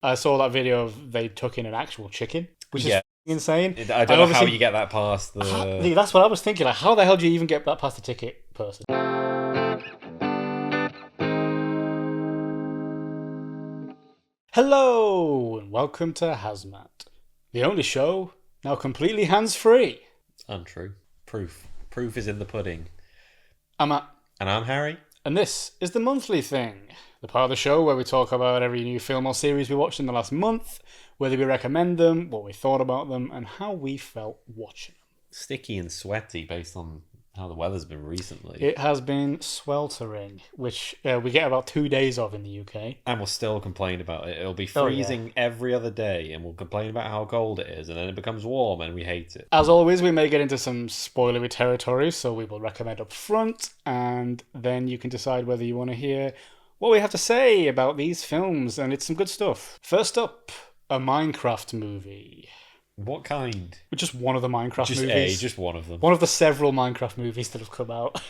I saw that video of they took in an actual chicken, which is Yeah. insane. I don't know how you get that past the... That's what I was thinking. Like, how the hell do you even get that past the ticket person? Hello, and welcome to Hazmat, the only show now completely hands-free. Untrue. Proof. Proof is in the pudding. I'm Matt, And I'm Harry. and this is the monthly thing, the part of the show where we talk about every new film or series we watched in the last month, whether we recommend them, what we thought about them, and how we felt watching them. Sticky and sweaty based on how the weather's been recently. It has been sweltering, which we get about 2 days of in the UK. And we'll still complain about it. It'll be Oh, yeah. freezing every other day, and we'll complain about how cold it is, and then it becomes warm, and we hate it. As always, we may get into some spoilery territory, so we will recommend up front, and then you can decide whether you want to hear what we have to say about these films, and it's some good stuff. First up, a Minecraft movie. What kind? Just one of the Minecraft Just movies. just one of them. One of the several Minecraft movies that have come out.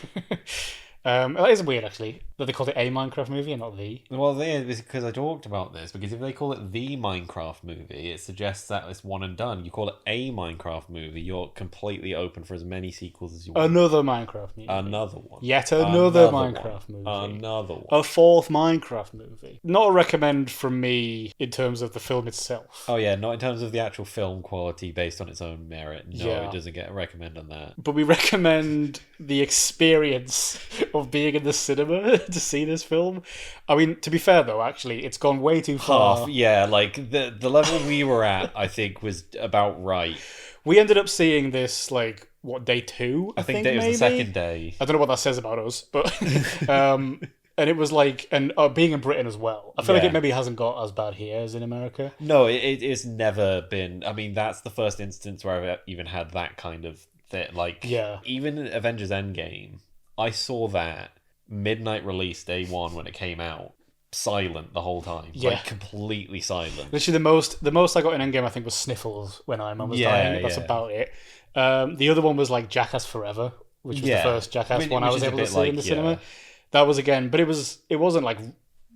That is weird, actually, that they called it a Minecraft movie and not the. Well, because I talked about this, because if they call it the Minecraft movie, it suggests that it's one and done. You call it a Minecraft movie, you're completely open for as many sequels as you want. Another Minecraft movie. Another one. Yet another one. Minecraft movie. Another one. A fourth Minecraft movie. Not a recommend from me in terms of the film itself. Oh yeah, not in terms of the actual film quality based on its own merit. No, Yeah. It doesn't get a recommend on that. But we recommend the experience of being in the cinema to see this film. I mean, to be fair though, actually, it's gone way too far. Half, yeah, like the level we were at, I think, was about right. We ended up seeing this, like, what, day 2? I think maybe? it was the second day. I don't know what that says about us, but... and it was like... And being in Britain as well. I feel like Yeah. it maybe hasn't got as bad here as in America. No, it's never been. I mean, that's the first instance where I've even had that kind of thing. Like, Yeah. even Avengers Endgame, I saw that midnight release day one when it came out, silent the whole time. Yeah. Like, completely silent. Literally, the most I got in Endgame, I think, was sniffles when Iron Man was Yeah, dying. That's yeah. about it. The other one was like Jackass Forever, which was the Yeah. first Jackass one I Which was is a able to bit see in the like, cinema. yeah. That was again, but it wasn't like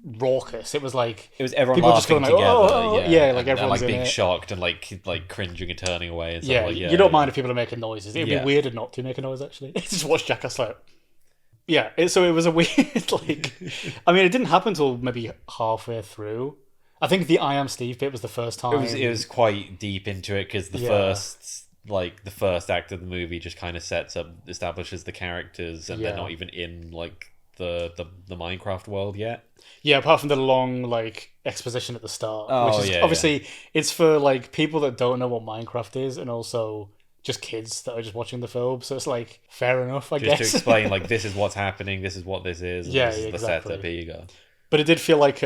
raucous. It was like It was everyone people just laughing going like, together, oh, yeah, like and everyone's like in being it. shocked and like cringing and turning away and stuff Yeah, like you don't mind if people are making noises. It'd Yeah. be weirder not to make a noise, actually. Just watch Jackass like... Yeah, so it was a weird, like... I mean, it didn't happen until maybe halfway through. I think the I Am Steve bit was the first time. It was quite deep into it because the first act of the movie just kind of establishes the characters, and Yeah. they're not even in like the Minecraft world yet. Yeah, apart from the long, like, exposition at the start. Oh, which is yeah, obviously, it's for, like, people that don't know what Minecraft is, and also just kids that are just watching the film. So it's, like, fair enough, I Just guess. to explain, like, this is what's happening, this is what this is, and Yeah, this is exactly. the setup. Here you go. But it did feel like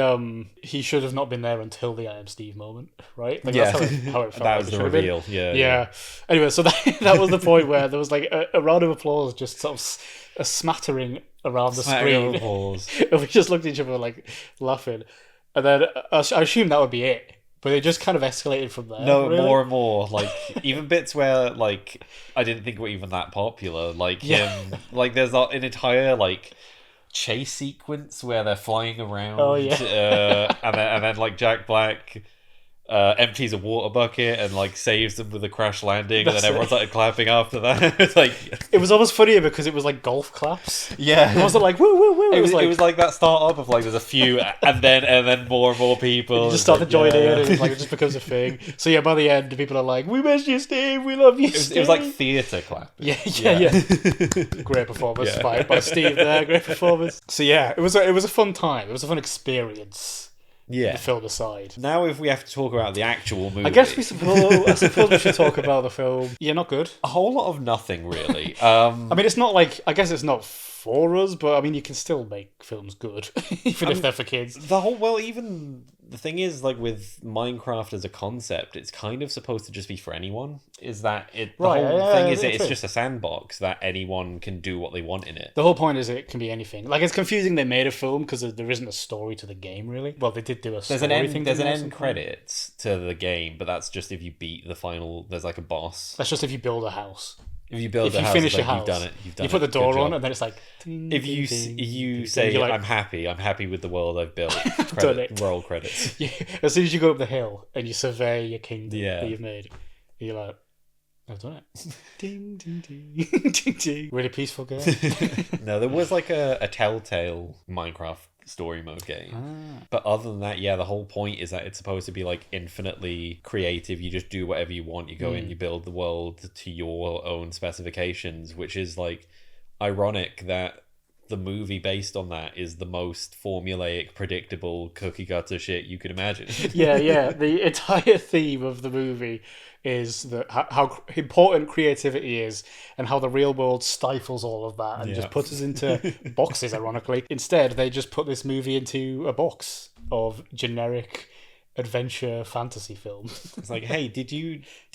he should have not been there until the I Am Steve moment, right? Like, Yeah, that's how it felt. that like was it the should have been. reveal. Yeah, Yeah. Anyway, so that was the point where there was, like, a round of applause, just sort of a smattering around the Smattering of screen. applause. And we just looked at each other, like, laughing. And then I assumed that would be it. But it just kind of escalated from there. No, really. more and more. Like, even bits where, like, I didn't think were even that popular. Like, Yeah. him, like, there's an entire, like, chase sequence where they're flying around. Oh, yeah. And then, like, Jack Black empties a water bucket and, like, saves them with a crash landing. That's and then everyone it. started clapping after that. It's like... It was almost funnier because it was like golf claps. Yeah. It wasn't like, woo, woo, woo. It was like that start up of like there's a few and then more and more people You just start to It's join like, in, and it just becomes a thing. So yeah, by the end, people are like, "We miss you, Steve. We love you, Steve." it was like theatre clapping. Yeah. Great performance Yeah. by Steve there. Great performance. So yeah, it was a fun time. It was a fun experience. Yeah. The film aside. Now, if we have to talk about the actual movie, I suppose we should talk about the film. Yeah, not good. a whole lot of nothing really. I mean, it's not like, I guess it's not for us, but I mean, you can still make films good, even if they're for kids. Even the thing is, like with Minecraft as a concept, it's kind of supposed to just be for anyone. Is that it? The Right, whole yeah, thing yeah, is yeah, it's true. just a sandbox that anyone can do what they want in it. The whole point is it can be anything. Like, it's confusing they made a film because there isn't a story to the game, really. Well, they did do a story There's an end. thing. There's an didn't they, at end some point? credits to the game, but that's just if you beat the final. There's like a boss. That's just if you build a house. If you build if the you house, finish it's your like, house, you've done you put it. the door Good on, job. and then it's like. Ding, If you ding, ding, you ding, say you're like, I'm happy with the world I've built, done it. roll credits. Yeah, as soon as you go up the hill and you survey your kingdom Yeah. that you've made, you're like, I've done it. Ding, ding, ding, ding, ding. Really peaceful game. No, there was like a Telltale Minecraft story mode game. But other than that, yeah, the whole point is that it's supposed to be like infinitely creative. You just do whatever you want. You go in, you build the world to your own specifications, which is like ironic that the movie based on that is the most formulaic, predictable, cookie cutter shit you could imagine. Yeah. The entire theme of the movie is that how important creativity is, and how the real world stifles all of that and just puts us into boxes. Ironically, instead they just put this movie into a box of generic adventure fantasy film. It's like, hey, do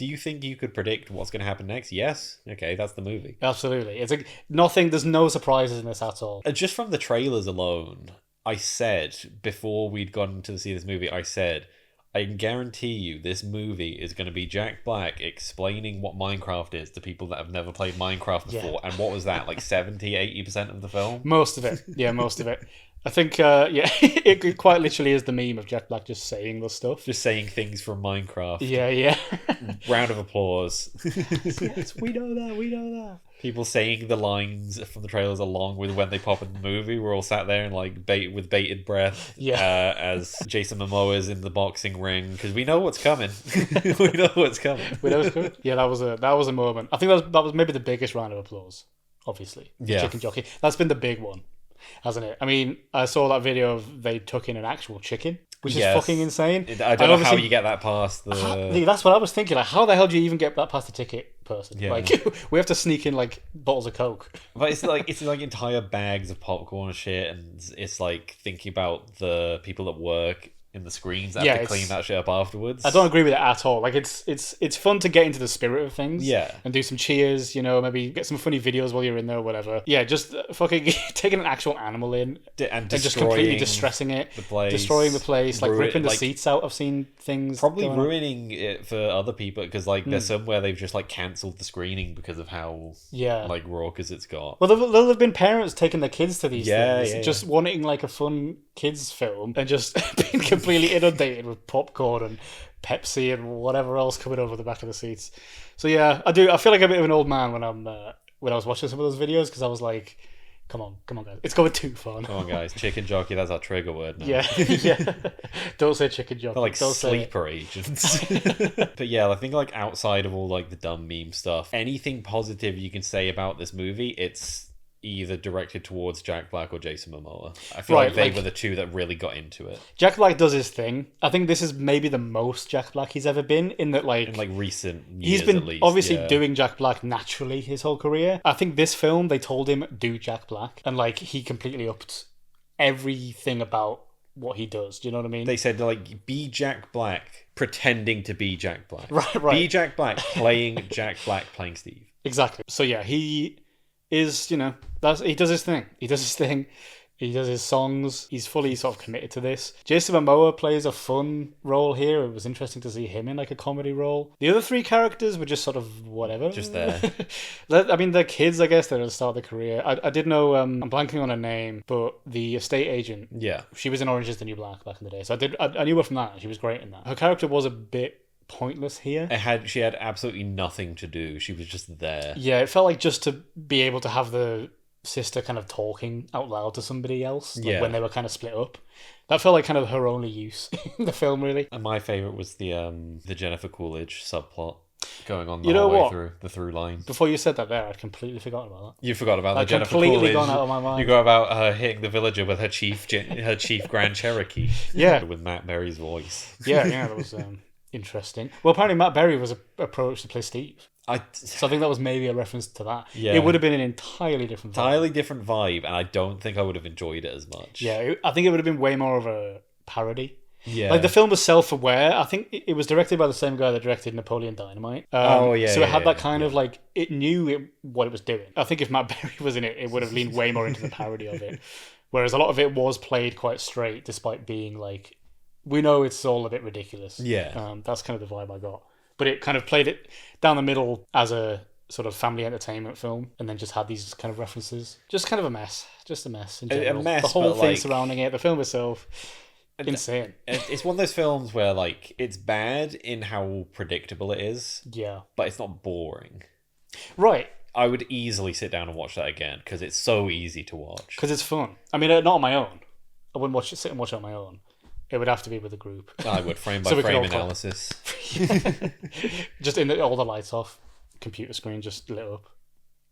you think you could predict what's going to happen next? Yes. Okay, that's the movie. Absolutely, it's like nothing. There's no surprises in this at all. Just from the trailers alone, I said before we'd gone to see this movie, I said, I can guarantee you this movie is going to be Jack Black explaining what Minecraft is to people that have never played Minecraft before. And what was that, like 70-80% of the film? Most of it. Yeah, most of it. I think, it quite literally is the meme of Jack Black just saying the stuff. Just saying things from Minecraft. Yeah. Round of applause. Yes, we know that. People saying the lines from the trailers along with when they pop in the movie. We're all sat there and like with bated breath. Yeah. As Jason Momoa's in the boxing ring because we know what's coming. We know what's coming. Yeah, that was a moment. I think that was maybe the biggest round of applause. Obviously, Yeah. Chicken Jockey. That's been the big one, hasn't it? I mean, I saw that video of they took in an actual chicken, which is fucking insane. I don't know how you get that past the... That's what I was thinking. Like, how the hell do you even get that past the ticket person? Yeah. Like, we have to sneak in like bottles of Coke. But it's like entire bags of popcorn and shit, and it's like thinking about the people at work in the screens that have to clean that shit up afterwards. I don't agree with it at all. Like, it's fun to get into the spirit of things. Yeah. And do some cheers, maybe get some funny videos while you're in there or whatever. Yeah, just fucking taking an actual animal in and just completely distressing it. Destroying the place, like ripping the seats out. I've seen things. Probably ruining it for other people because like there's somewhere they've just like cancelled the screening because of how like raucous it's got. Well, there'll have been parents taking their kids to these things, yeah. just wanting like a fun kids film and just being completely inundated with popcorn and Pepsi and whatever else coming over the back of the seats. So yeah, I feel like a bit of an old man when I was watching some of those videos because I was like, come on guys, it's going too far now. Come on guys, Chicken Jockey, that's our trigger word now. Yeah. Don't say Chicken Jockey. They're like Don't sleeper agents. But yeah, I think like outside of all like the dumb meme stuff, anything positive you can say about this movie, it's either directed towards Jack Black or Jason Momoa. I feel like they were the two that really got into it. Jack Black does his thing. I think this is maybe the most Jack Black he's ever been in that like in like recent years. He's been at least, obviously doing Jack Black naturally his whole career. I think this film they told him do Jack Black and like he completely upped everything about what he does. Do you know what I mean? They said like be Jack Black pretending to be Jack Black. Right. Be Jack Black playing Jack Black playing Steve. Exactly. So yeah, he is, he does his thing. He does his songs. He's fully sort of committed to this. Jason Momoa plays a fun role here. It was interesting to see him in like a comedy role. The other three characters were just sort of whatever. Just there. I mean, they're kids, I guess. They're at the start of their career. I did know, I'm blanking on her name, but the estate agent. Yeah. She was in Orange is the New Black back in the day. So I knew her from that. She was great in that. Her character was a bit pointless here. She had absolutely nothing to do. She was just there. Yeah, it felt like just to be able to have the sister kind of talking out loud to somebody else when they were kind of split up. That felt like kind of her only use in the film, really. And my favorite was the Jennifer Coolidge subplot going on the whole way through the through line. Before you said that there, I'd completely forgotten about that. You forgot about the Jennifer completely Coolidge. Gone out of my mind. You go about her hitting the villager with her chief Grand Cherokee. Yeah. With Matt Berry's voice. Yeah, that was interesting. Well, apparently Matt Berry was approached to play Steve. So I think that was maybe a reference to that. Yeah. It would have been an entirely different vibe, and I don't think I would have enjoyed it as much. Yeah, I think it would have been way more of a parody. Yeah. Like, the film was self-aware. I think it was directed by the same guy that directed Napoleon Dynamite. So it had that kind of, like, it knew what it was doing. I think if Matt Berry was in it, it would have leaned way more into the parody of it. Whereas a lot of it was played quite straight, despite being, like, we know it's all a bit ridiculous. Yeah. That's kind of the vibe I got. But it kind of played it down the middle as a sort of family entertainment film, and then just had these kind of references. Just kind of a mess. Just a mess in general. A mess, the whole but, thing like, surrounding it, the film itself, insane. It's one of those films where, like, it's bad in how predictable it is, Yeah. but it's not boring. Right. I would easily sit down and watch that again because it's so easy to watch. Because it's fun. I mean, not on my own. I wouldn't sit and watch it on my own. It would have to be with a group. I would, frame by So we could frame all clap. analysis. Just all the lights off, computer screen just lit up.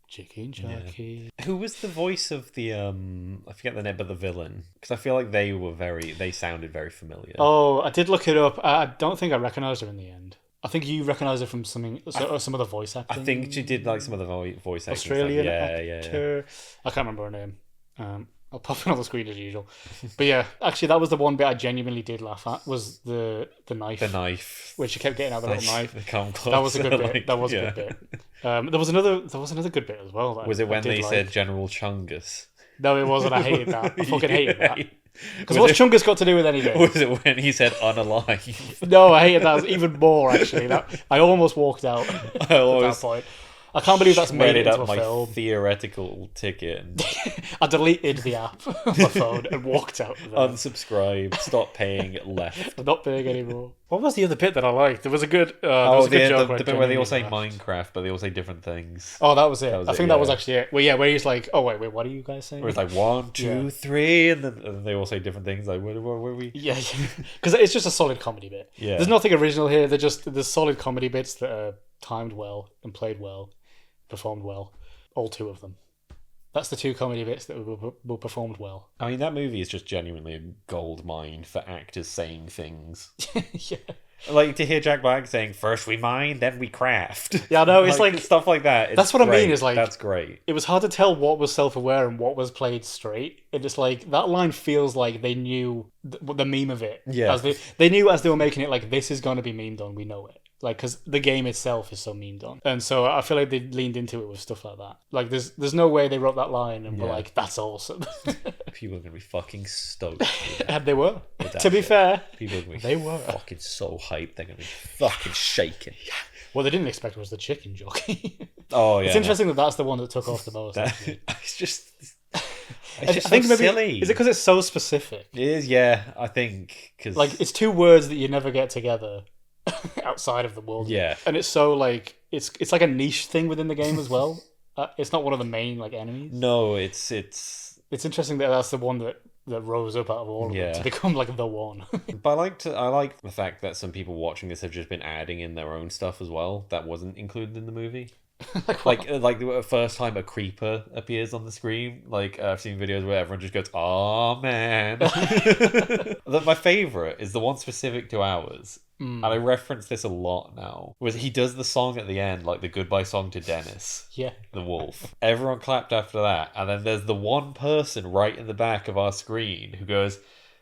Chicken Jockey. Who was the voice of the I forget the name, but the villain? Because I feel like they sounded very familiar. Oh, I did look it up. I don't think I recognised her in the end. I think you recognised her from some of the voice acting. I think she did like some of the voice acting. Australian stuff. actor. I can't remember her name. I'll pop it on the screen as usual. But yeah, actually, that was the one bit I genuinely did laugh at, was the knife. The knife. Where she kept getting out the little knife. They come closer, That was a good bit. like, That was a good bit. There was another good bit as well. Was it when they said General Chungus? No, it wasn't. I hated that. I fucking hated that. Because Was what's Chungus got to do with anything? Was it when he said unalive? No, I hated that even more, actually. I almost walked out at that point. I can't believe that's made it into a my film. theoretical ticket and I deleted the app on my phone and walked out of there. unsubscribed, stopped paying, left. I'm not paying anymore. What was the other bit that I liked? There was a good there Oh, was a good joke the bit where they all say genuinely laughed. Minecraft, but they all say different things. Oh, that was it. was I it, think that was yeah. actually it. Well, yeah, where he's like, oh, wait, what are you guys saying? Where it's like 1, 2, 3, and then they all say different things. Like, where were we? Yeah, because it's just a solid comedy bit. Yeah. There's nothing original here. There's solid comedy bits that are timed well and played well, performed well. All two of them. That's the two comedy bits that were performed well. I mean, that movie is just genuinely a gold mine for actors saying things. Yeah. Like, to hear Jack Black saying, first we mine, then we craft. Yeah, no, it's like stuff like that. It's that's what I mean, great. is like- That's great. it was hard to tell what was self-aware and what was played straight. And it's like that line feels like they knew the meme of it. Yeah. As they knew as they were making it, like, this is going to be memed on. We know it. Like, because the game itself is so memed on. And so I feel like they leaned into it with stuff like that. Like, there's no way they wrote that line and were Yeah. like, that's awesome. People are going to be fucking stoked. with that. And they were. With that To be shit. fair, People are going to be they were. fucking so hyped. They're going to be fucking shaking. what they didn't expect was the chicken jockey. Oh, yeah. It's interesting that that's the one that took off the most. That, actually. it's just... I It's just think so maybe silly. is it because it's so specific? It is, yeah. I think because Like, it's two words that you never get together outside of the world. Yeah. And it's so like it's like a niche thing within the game as well. It's not one of the main like enemies. no, it's It's interesting that that's the one that rose up out of all of them Yeah. to become like the one. But I like the fact that some people watching this have just been adding in their own stuff as well that wasn't included in the movie. Like the first time a creeper appears on the screen, like I've seen videos where everyone just goes, "Oh man!" My favorite is the one specific to ours, and I reference this a lot now. Was he does the song at the end, like the goodbye song to Dennis, Yeah. the wolf. Everyone clapped after that, and then there's the one person right in the back of our screen who goes,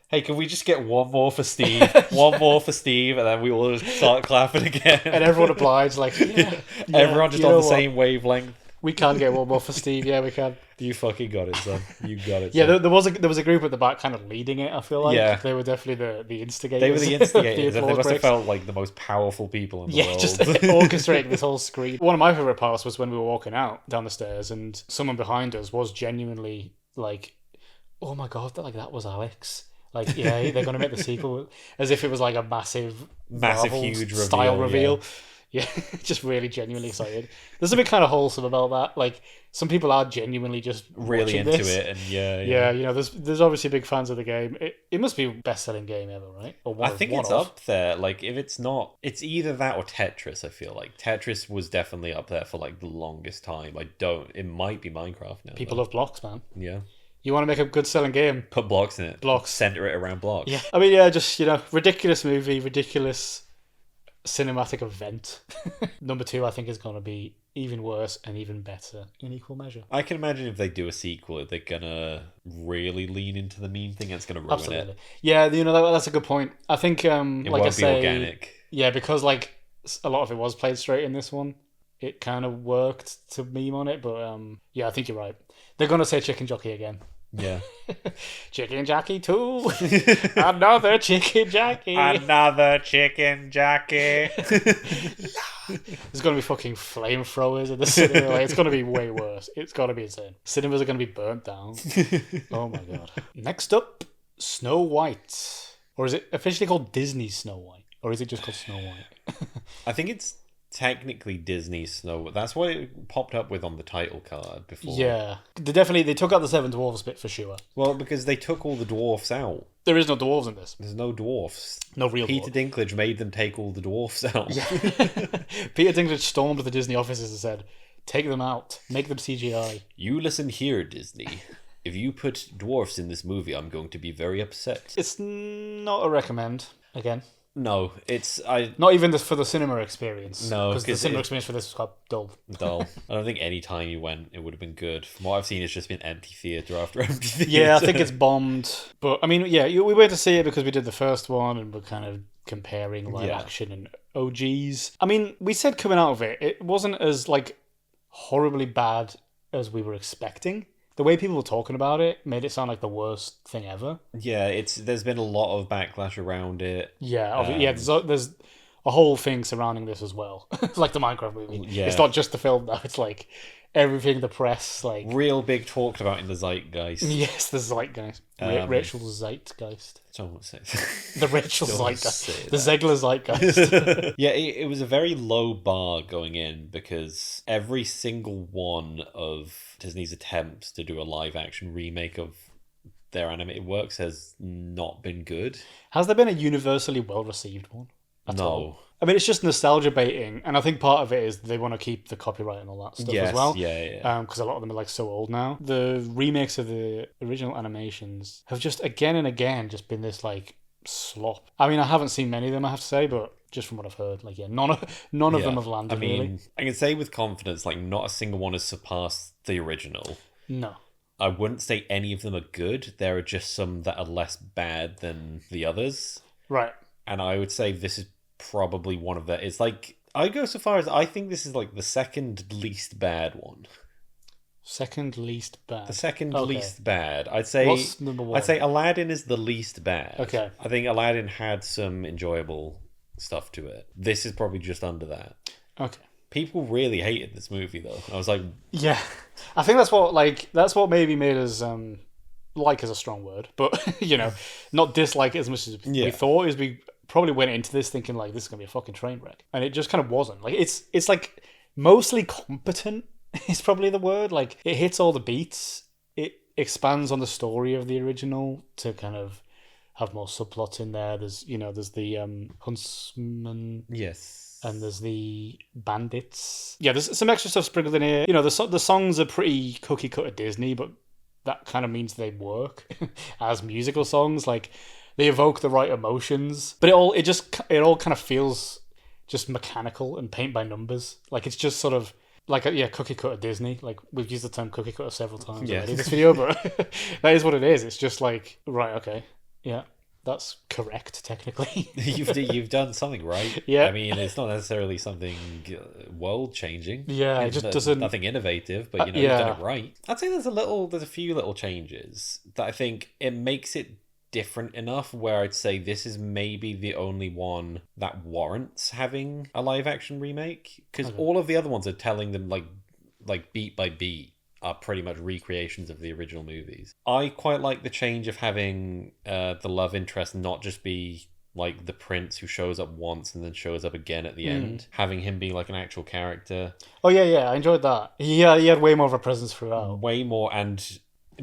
"Hey, can we just get one more for Steve? One more for Steve," and then we all just start clapping again. And everyone obliged, like, yeah, Everyone just you on know the what? same wavelength. We can get one more for Steve. Yeah, we can. You fucking got it, son. You got it. Yeah, son. there was a group at the back kind of leading it. I feel like Yeah. they were definitely the instigators. They were the instigators, and they applause must have breaks. felt like the most powerful people in the Yeah, world. just orchestrating this whole screen. One of my favorite parts was when we were walking out down the stairs, and someone behind us was genuinely like, "Oh my god, that was Alex." Like, yeah, they're going to make the sequel, as if it was like a massive, Marvel huge style reveal, reveal. Yeah, just really genuinely excited. There's something kind of wholesome about that. Like, some people are genuinely just really watching into this. it, and Yeah, you know, there's obviously big fans of the game. It must be best selling game ever, right? Or I think it's up there. Like, if it's not, it's either that or Tetris. I feel like Tetris was definitely up there for like the longest time. It might be Minecraft now. People though. love blocks, man. Yeah, You want to make a good selling game? put blocks in it. Blocks. Center it around blocks. Yeah. I mean, yeah, just, you know, ridiculous movie, ridiculous cinematic event. Number 2, I think, is going to be even worse and even better in equal measure. I can imagine if they do a sequel, they're gonna really lean into the meme thing. It's gonna ruin Absolutely. it. Yeah, you know, that's a good point. I think, It like won't I be say, organic. yeah, because like a lot of it was played straight in this one, it kind of worked to meme on it. But yeah, I think you're right. They're gonna say Chicken Jockey again. Yeah. Chicken Jockey 2. Another Chicken Jockey. Another chicken jockey. There's going to be fucking flamethrowers in the cinema. Like, it's going to be way worse. It's got to be insane. Cinemas are going to be burnt down. Oh my god. Next up, Snow White. Or is it officially called Disney Snow White? Or is it just called Snow White? I think it's technically Disney Snow. That's what it popped up with on the title card before. Yeah. They took out the Seven Dwarfs bit for sure. Well, because they took all the dwarfs out. There is no dwarves in this. There's no dwarfs. No real Peter dwarves. Dinklage made them take all the dwarfs out. Yeah. Peter Dinklage stormed the Disney offices and said, take them out. Make them CGI. You listen here, Disney. If you put dwarfs in this movie, I'm going to be very upset. It's not a recommend, again. No, Not even for the cinema experience. No, because the cinema experience for this was quite dull. dull. I don't think any time you went, it would have been good. From what I've seen, it's just been empty theatre after empty theatre. Yeah, I think it's bombed. But, I mean, yeah, we went to see it because we did the first one and we're kind of comparing live action and OGs. I mean, we said coming out of it, it wasn't as, like, horribly bad as we were expecting. The way people were talking about it made it sound like the worst thing ever. Yeah, there's been a lot of backlash around it. Yeah, there's a whole thing surrounding this as well. Like the Minecraft movie. Yeah. It's not just the film now, it's like everything the press, like... Real big talked about in the zeitgeist. Yes, the zeitgeist. Rachel Zeitgeist. Someone says. The Rachel Don't Zeitgeist. say The Zegler Zeitgeist. Yeah, it was a very low bar going in because every single one of Disney's attempts to do a live action remake of their animated works has not been good. Has there been a universally well-received one? No. All? I mean, it's just nostalgia baiting, and I think part of it is they want to keep the copyright and all that stuff as well. Yeah. Because a lot of them are like so old now. The remakes of the original animations have just again and again just been this like slop. I mean, I haven't seen many of them, I have to say, but just from what I've heard, like none of them have landed. I mean, really. I can say with confidence, like not a single one has surpassed the original. No. I wouldn't say any of them are good. There are just some that are less bad than the others. Right. And I would say this is probably one of them. It's like, I go so far as I think this is like the second least bad one. Second least bad. The second least bad. I'd say. What's number one? I'd say Aladdin is the least bad. Okay. I think Aladdin had some enjoyable stuff to it. This is probably just under that. Okay. People really hated this movie though. I was like, yeah, I think that's what maybe made us like is a strong word, but not dislike it as much as we thought. Is we probably went into this thinking like this is gonna be a fucking train wreck, and it just kind of wasn't. Like it's like mostly competent is probably the word. Like it hits all the beats. It expands on the story of the original to kind of have more subplots in there. There's the huntsman. yes. And there's the bandits. Yeah, there's some extra stuff sprinkled in here. The songs are pretty cookie cutter Disney, but that kind of means they work as musical songs. Like they evoke the right emotions, but it all kind of feels just mechanical and paint by numbers. Like it's just sort of like cookie cutter Disney. Like we've used the term cookie cutter several times already in this video, but that is what it is. It's just like right, okay, yeah. That's correct, technically. You've done something right. Yeah. I mean, it's not necessarily something world changing. Yeah, it just doesn't. Nothing innovative, but you've done it right. I'd say there's a few little changes that I think it makes it different enough where I'd say this is maybe the only one that warrants having a live action remake, because all of the other ones are telling them like beat by beat are pretty much recreations of the original movies. I quite like the change of having the love interest not just be like the prince who shows up once and then shows up again at the end, having him be like an actual character. Oh yeah, I enjoyed that. He had way more of a presence throughout. Way more, and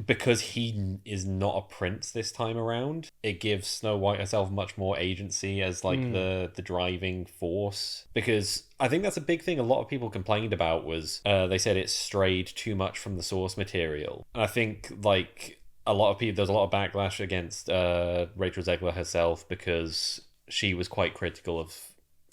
because he is not a prince this time around, it gives Snow White herself much more agency as like the driving force. Because I think that's a big thing a lot of people complained about was they said it strayed too much from the source material. And I think like a lot of people, there's a lot of backlash against Rachel Zegler herself because she was quite critical of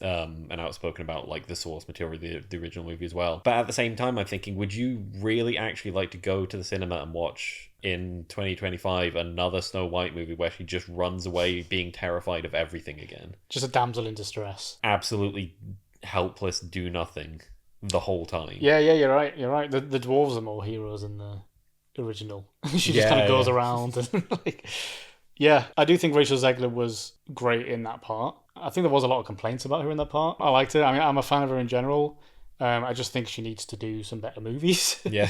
and outspoken about like the source material of the original movie as well. But at the same time, I'm thinking, would you really actually like to go to the cinema and watch in 2025 another Snow White movie where she just runs away being terrified of everything again? Just a damsel in distress. Absolutely helpless, do nothing the whole time. Yeah, you're right. The dwarves are more heroes in the original. She just kind of goes around and like... Yeah, I do think Rachel Zegler was great in that part. I think there was a lot of complaints about her in that part. I liked it. I mean, I'm a fan of her in general. I just think she needs to do some better movies. Yeah.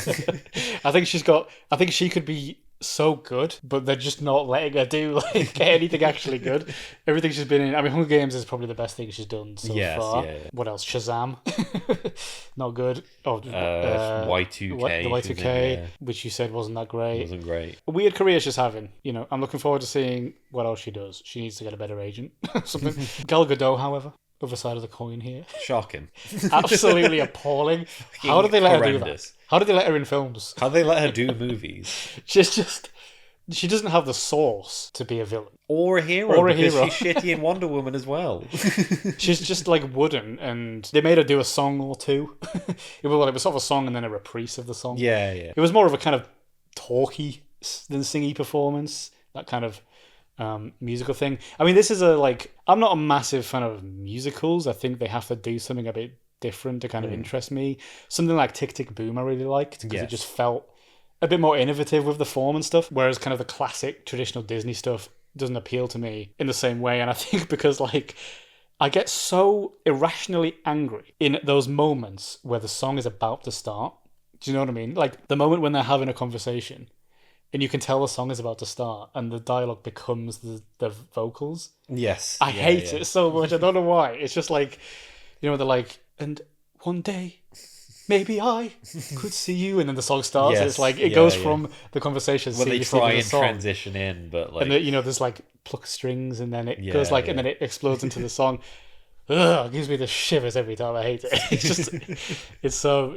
I think she could be so good, but they're just not letting her do like anything actually good. Everything she's been in. I mean, Hunger Games is probably the best thing she's done so far. Yeah. What else? Shazam, not good. Oh, Y2K. The Y2K, which you said wasn't that great. Wasn't great. A weird career she's having. You know, I'm looking forward to seeing what else she does. She needs to get a better agent. Something. Gal Gadot, however. Other side of the coin here. Shocking. Absolutely appalling. How did they let her do that? How did they let her in films? How did they let her do movies? She doesn't have the sauce to be a villain. Or a hero. She's shitty in Wonder Woman as well. She's just like wooden, and they made her do a song or two. It was sort of a song and then a reprise of the song. Yeah. It was more of a kind of talky than singy performance. That kind of musical thing. I mean, this is I'm not a massive fan of musicals. I think they have to do something a bit different to kind of interest me. Something like Tick Tick Boom I really liked because it just felt a bit more innovative with the form and stuff, whereas kind of the classic traditional Disney stuff doesn't appeal to me in the same way. And I think because I get so irrationally angry in those moments where the song is about to start. Do you know what I mean? Like the moment when they're having a conversation and you can tell the song is about to start and the dialogue becomes the vocals. Yes. I hate it so much. I don't know why. It's just like, you know, they're like, and one day maybe I could see you, and then the song starts. Yes. It's like it goes from the conversation. Well, they try and transition in, but like, and there's like pluck strings, and then it goes and then it explodes into the song. Ugh, it gives me the shivers every time. I hate it. It's just, it's so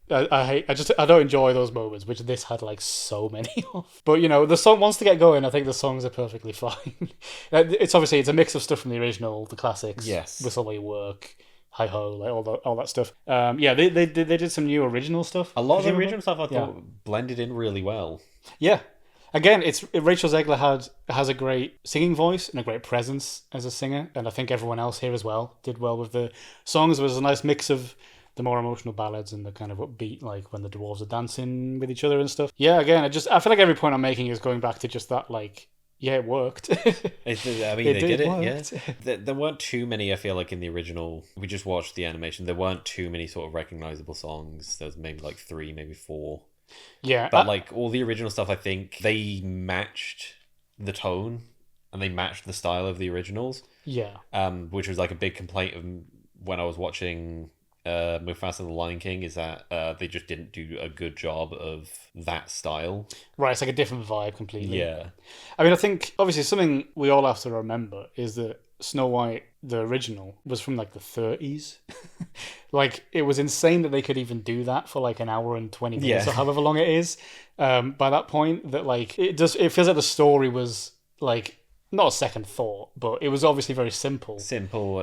I don't enjoy those moments, which this had like so many of. But you know, the song wants to get going. I think the songs are perfectly fine. It's a mix of stuff from the original, the classics. Yes, Whistle May Work. Hi Ho, like all that stuff. They did some new original stuff. A lot of the original stuff I thought blended in really well. Yeah. Again, Rachel Zegler has a great singing voice and a great presence as a singer, and I think everyone else here as well did well with the songs. There was a nice mix of the more emotional ballads and the kind of upbeat, like when the dwarves are dancing with each other and stuff. Yeah, again, I feel like every point I'm making is going back to just that, like, yeah, it worked. They did it, yeah. There weren't too many, I feel like, in the original. We just watched the animation. There weren't too many sort of recognizable songs. There was maybe like 3, maybe 4. Yeah. But like all the original stuff, I think they matched the tone and they matched the style of the originals. Yeah. Which was like a big complaint of when I was watching Mufasa and the Lion King, is that they just didn't do a good job of that style. Right, it's like a different vibe completely. Yeah. I mean, I think obviously something we all have to remember is that Snow White, the original, was from like the 30s. Like, it was insane that they could even do that for like an hour and 20 minutes or however long it is. By that point, that like it feels like the story was like not a second thought, but it was obviously very simple.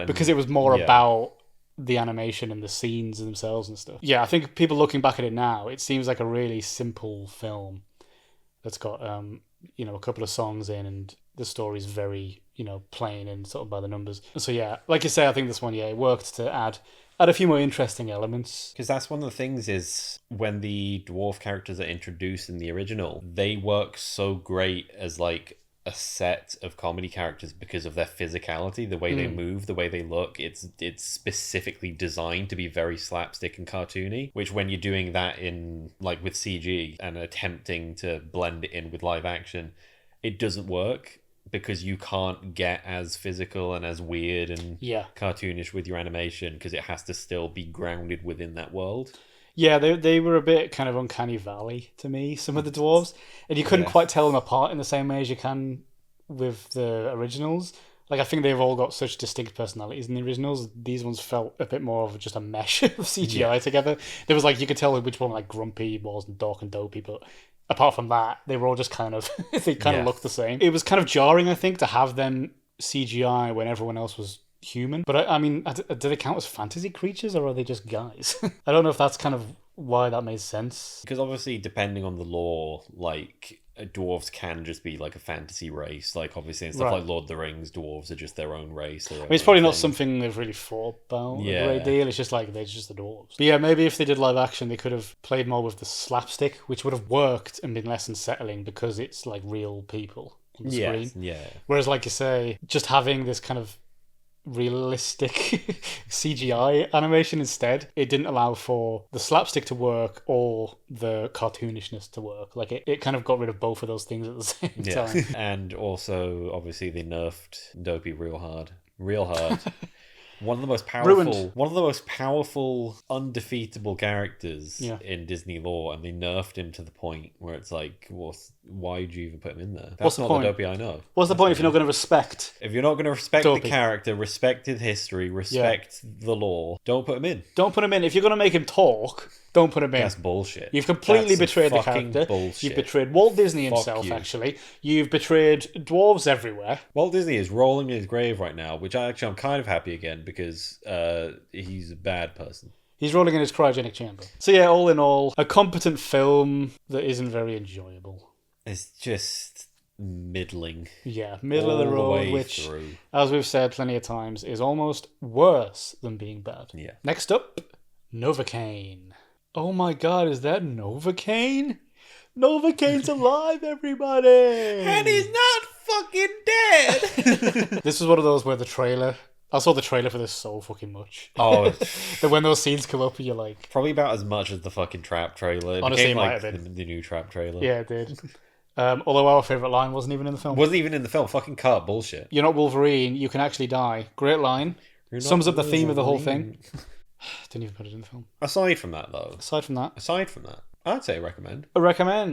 Because it was more about the animation and the scenes themselves and stuff. Yeah, I think people looking back at it now, it seems like a really simple film that's got a couple of songs in, and the story's very, plain and sort of by the numbers. So yeah, like you say, I think this one, it worked to add a few more interesting elements. Because that's one of the things is when the dwarf characters are introduced in the original, they work so great as like a set of comedy characters because of their physicality, the way they move, the way they look. It's specifically designed to be very slapstick and cartoony, which when you're doing that in like with CG and attempting to blend it in with live action, it doesn't work because you can't get as physical and as weird and cartoonish with your animation because it has to still be grounded within that world. Yeah, they were a bit kind of uncanny valley to me, some of the dwarves. And you couldn't quite tell them apart in the same way as you can with the originals. Like, I think they've all got such distinct personalities in the originals. These ones felt a bit more of just a mesh of CGI together. There was like, you could tell which one like Grumpy was and Dork and Dopey, but apart from that, they were all just kind of, they kind of looked the same. It was kind of jarring, I think, to have them CGI when everyone else was human. But I mean, do they count as fantasy creatures or are they just guys? I don't know if that's kind of why that made sense. Because obviously, depending on the lore, like dwarves can just be like a fantasy race. Like obviously, in stuff like Lord of the Rings, dwarves are just their own race. I mean, it's probably not something they've really thought about a great deal. It's just like they're just the dwarves. But yeah, maybe if they did live action, they could have played more with the slapstick, which would have worked and been less unsettling because it's like real people on the screen. Yeah. Whereas, like you say, just having this kind of realistic CGI animation instead. It didn't allow for the slapstick to work or the cartoonishness to work. Like it kind of got rid of both of those things at the same time. And also, obviously, they nerfed Dopey real hard. Real hard. One of the most powerful, undefeatable characters in Disney lore, and they nerfed him to the point where it's like, well, why would you even put him in there? That's not the Dopey I know. What's the point if you're not going to respect? If you're not going to respect Dopey. the character, respect his history, respect the lore, don't put him in. Don't put him in. If you're going to make him talk, don't put him in. That's bullshit. You've completely That's betrayed the fucking character. bullshit. You've betrayed Walt Disney himself, actually. You've betrayed dwarves everywhere. Walt Disney is rolling in his grave right now, which I'm kind of happy again because he's a bad person. He's rolling in his cryogenic chamber. So yeah, all in all, a competent film that isn't very enjoyable. It's just middling. Yeah, middle of the road, which, as we've said plenty of times, is almost worse than being bad. Yeah. Next up, Novocaine. Oh my god, is that Novocaine? Novocaine's alive, everybody! And he's not fucking dead! This is one of those where I saw the trailer for this so fucking much. Oh. That when those scenes come up, you're like... Probably about as much as the fucking Trap trailer. Honestly, became, it might like, have been. the new Trap trailer. Yeah, it did. Although our favourite line wasn't even in the film. Wasn't even in the film. Fucking cut. Bullshit. You're not Wolverine, you can actually die. Great line. Sums up the theme of the whole thing. Didn't even put it in the film. Aside from that, though. Aside from that, I'd say recommend.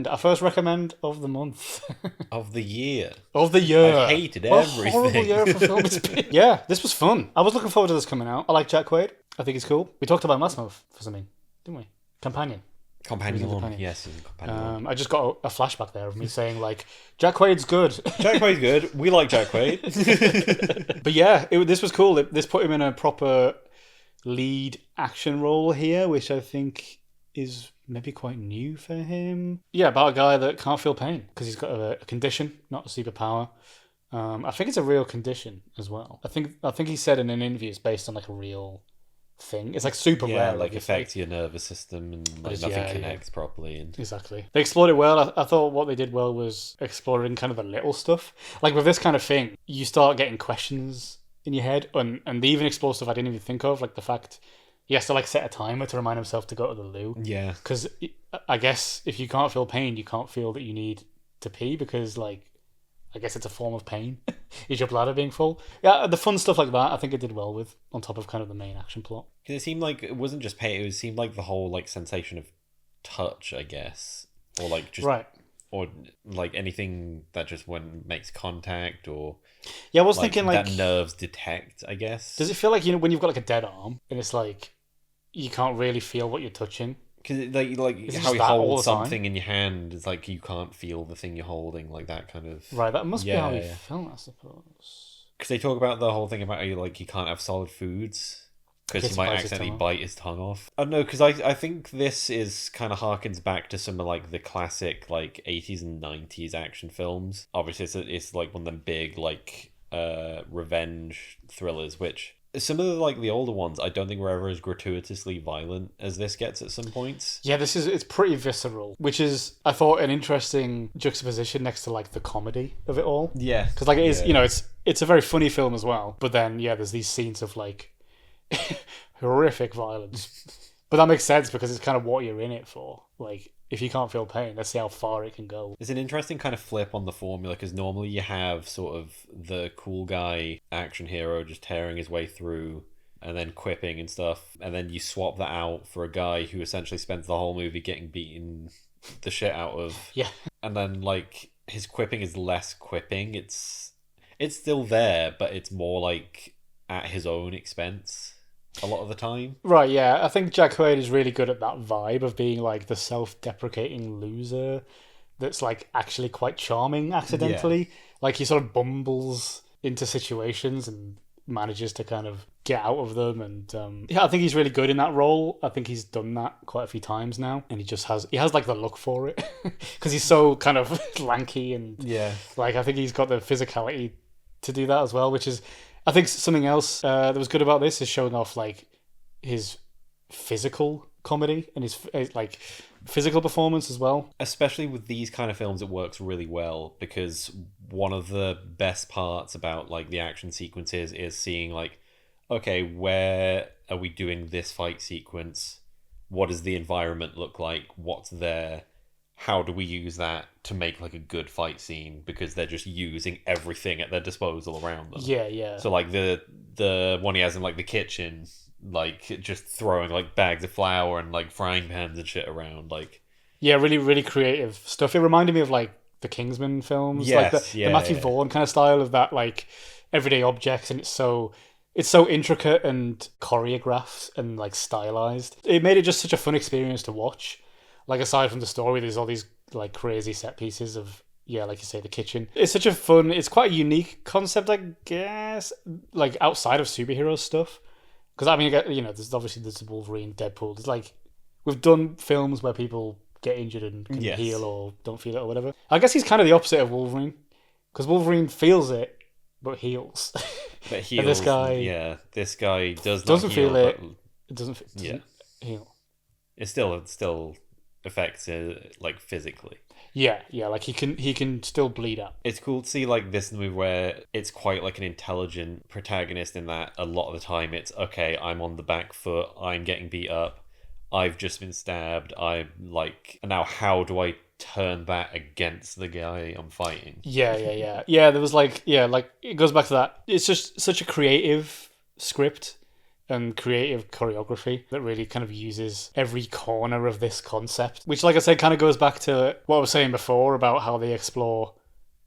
Our first recommend of the month. Of the year. Of the year. I've hated what everything. A horrible year for film it's been. Yeah, this was fun. I was looking forward to this coming out. I like Jack Quaid. I think he's cool. We talked about him last month for something, didn't we? Companion. Yes, he's a companion. I just got a flashback there of me saying, like, Jack Quaid's good. Jack Quaid's good. We like Jack Quaid. But yeah, this was cool. This put him in a proper lead action role here, which I think is maybe quite new for him. Yeah, about a guy that can't feel pain because he's got a condition, not a superpower. I think it's a real condition as well. I think he said in an interview it's based on like a real thing. It's like super rare. Like affects your nervous system and like nothing connects properly. And... Exactly. They explored it well. I thought what they did well was exploring kind of the little stuff. Like with this kind of thing, you start getting questions in your head, and they even explore stuff I didn't even think of, like the fact he has to like set a timer to remind himself to go to the loo. Yeah. Because I guess if you can't feel pain, you can't feel that you need to pee because like I guess it's a form of pain. Is your bladder being full? Yeah, the fun stuff like that, I think it did well with, on top of kind of the main action plot. It seemed like it wasn't just pain, it seemed like the whole like sensation of touch, I guess. Or like just... Right. Or like anything that just when makes contact or... Yeah, I was thinking like... that nerves detect, I guess. Does it feel like, you know, when you've got like a dead arm and it's like you can't really feel what you're touching? Because like how you hold something in your hand, it's like you can't feel the thing you're holding, like that kind of... Right, that must be how you feel, I suppose. Because they talk about the whole thing about how you can't have solid foods because you might accidentally bite his tongue off. I don't know, because I think this is kind of harkens back to some of like the classic like 80s and 90s action films. Obviously it's like one of them big like revenge thrillers, which some of the like the older ones I don't think were ever as gratuitously violent as this gets at some points. Yeah, it's pretty visceral, which is I thought an interesting juxtaposition next to like the comedy of it all. Yeah, because like it is, you know, it's a very funny film as well, but then yeah, there's these scenes of like horrific violence. But that makes sense because it's kind of what you're in it for. Like, if you can't feel pain, let's see how far it can go. It's an interesting kind of flip on the formula because normally you have sort of the cool guy action hero just tearing his way through and then quipping and stuff, and then you swap that out for a guy who essentially spends the whole movie getting beaten the shit out of. Yeah. And then like his quipping is less quipping. It's still there, but it's more like at his own expense a lot of the time. Right, yeah. I think Jack Quaid is really good at that vibe of being like the self-deprecating loser that's like actually quite charming accidentally. Yeah. Like he sort of bumbles into situations and manages to kind of get out of them, and I think he's really good in that role. I think he's done that quite a few times now, and he has like the look for it because he's so kind of lanky, and like I think he's got the physicality to do that as well, which is I think something else that was good about this is showing off like his physical comedy and his like physical performance as well. Especially with these kind of films, it works really well because one of the best parts about like the action sequences is seeing like okay, where are we doing this fight sequence? What does the environment look like? What's there? How do we use that to make like a good fight scene? Because they're just using everything at their disposal around them. Yeah, yeah. So like the one he has in like the kitchen, like just throwing like bags of flour and like frying pans and shit around, like Yeah, really, really creative stuff. It reminded me of like the Kingsman films, Yes, like the yeah, Matthew yeah. Vaughn kind of style of that, like everyday objects, and it's so intricate and choreographed and like stylized. It made it just such a fun experience to watch. Like aside from the story, there's all these like crazy set pieces of yeah, like you say, the kitchen. It's such a fun. It's quite a unique concept, I guess. Like outside of superhero stuff, because I mean, you know, there's Wolverine, Deadpool. There's like we've done films where people get injured and can Yes. heal or don't feel it or whatever. I guess he's kind of the opposite of Wolverine, because Wolverine feels it but heals. But And heals. this guy This guy does doesn't not heal, feel it. but It doesn't Yeah. heal. it still affects it like physically. Yeah, yeah, like he can still bleed out. It's cool to see like this movie where it's quite like an intelligent protagonist in that a lot of the time it's okay, I'm on the back foot, I'm getting beat up, I've just been stabbed, I'm like now how do I turn that against the guy I'm fighting? Yeah. There was like it goes back to that. It's just such a creative script and creative choreography that really kind of uses every corner of this concept, which, like I said, kind of goes back to what I was saying before about how they explore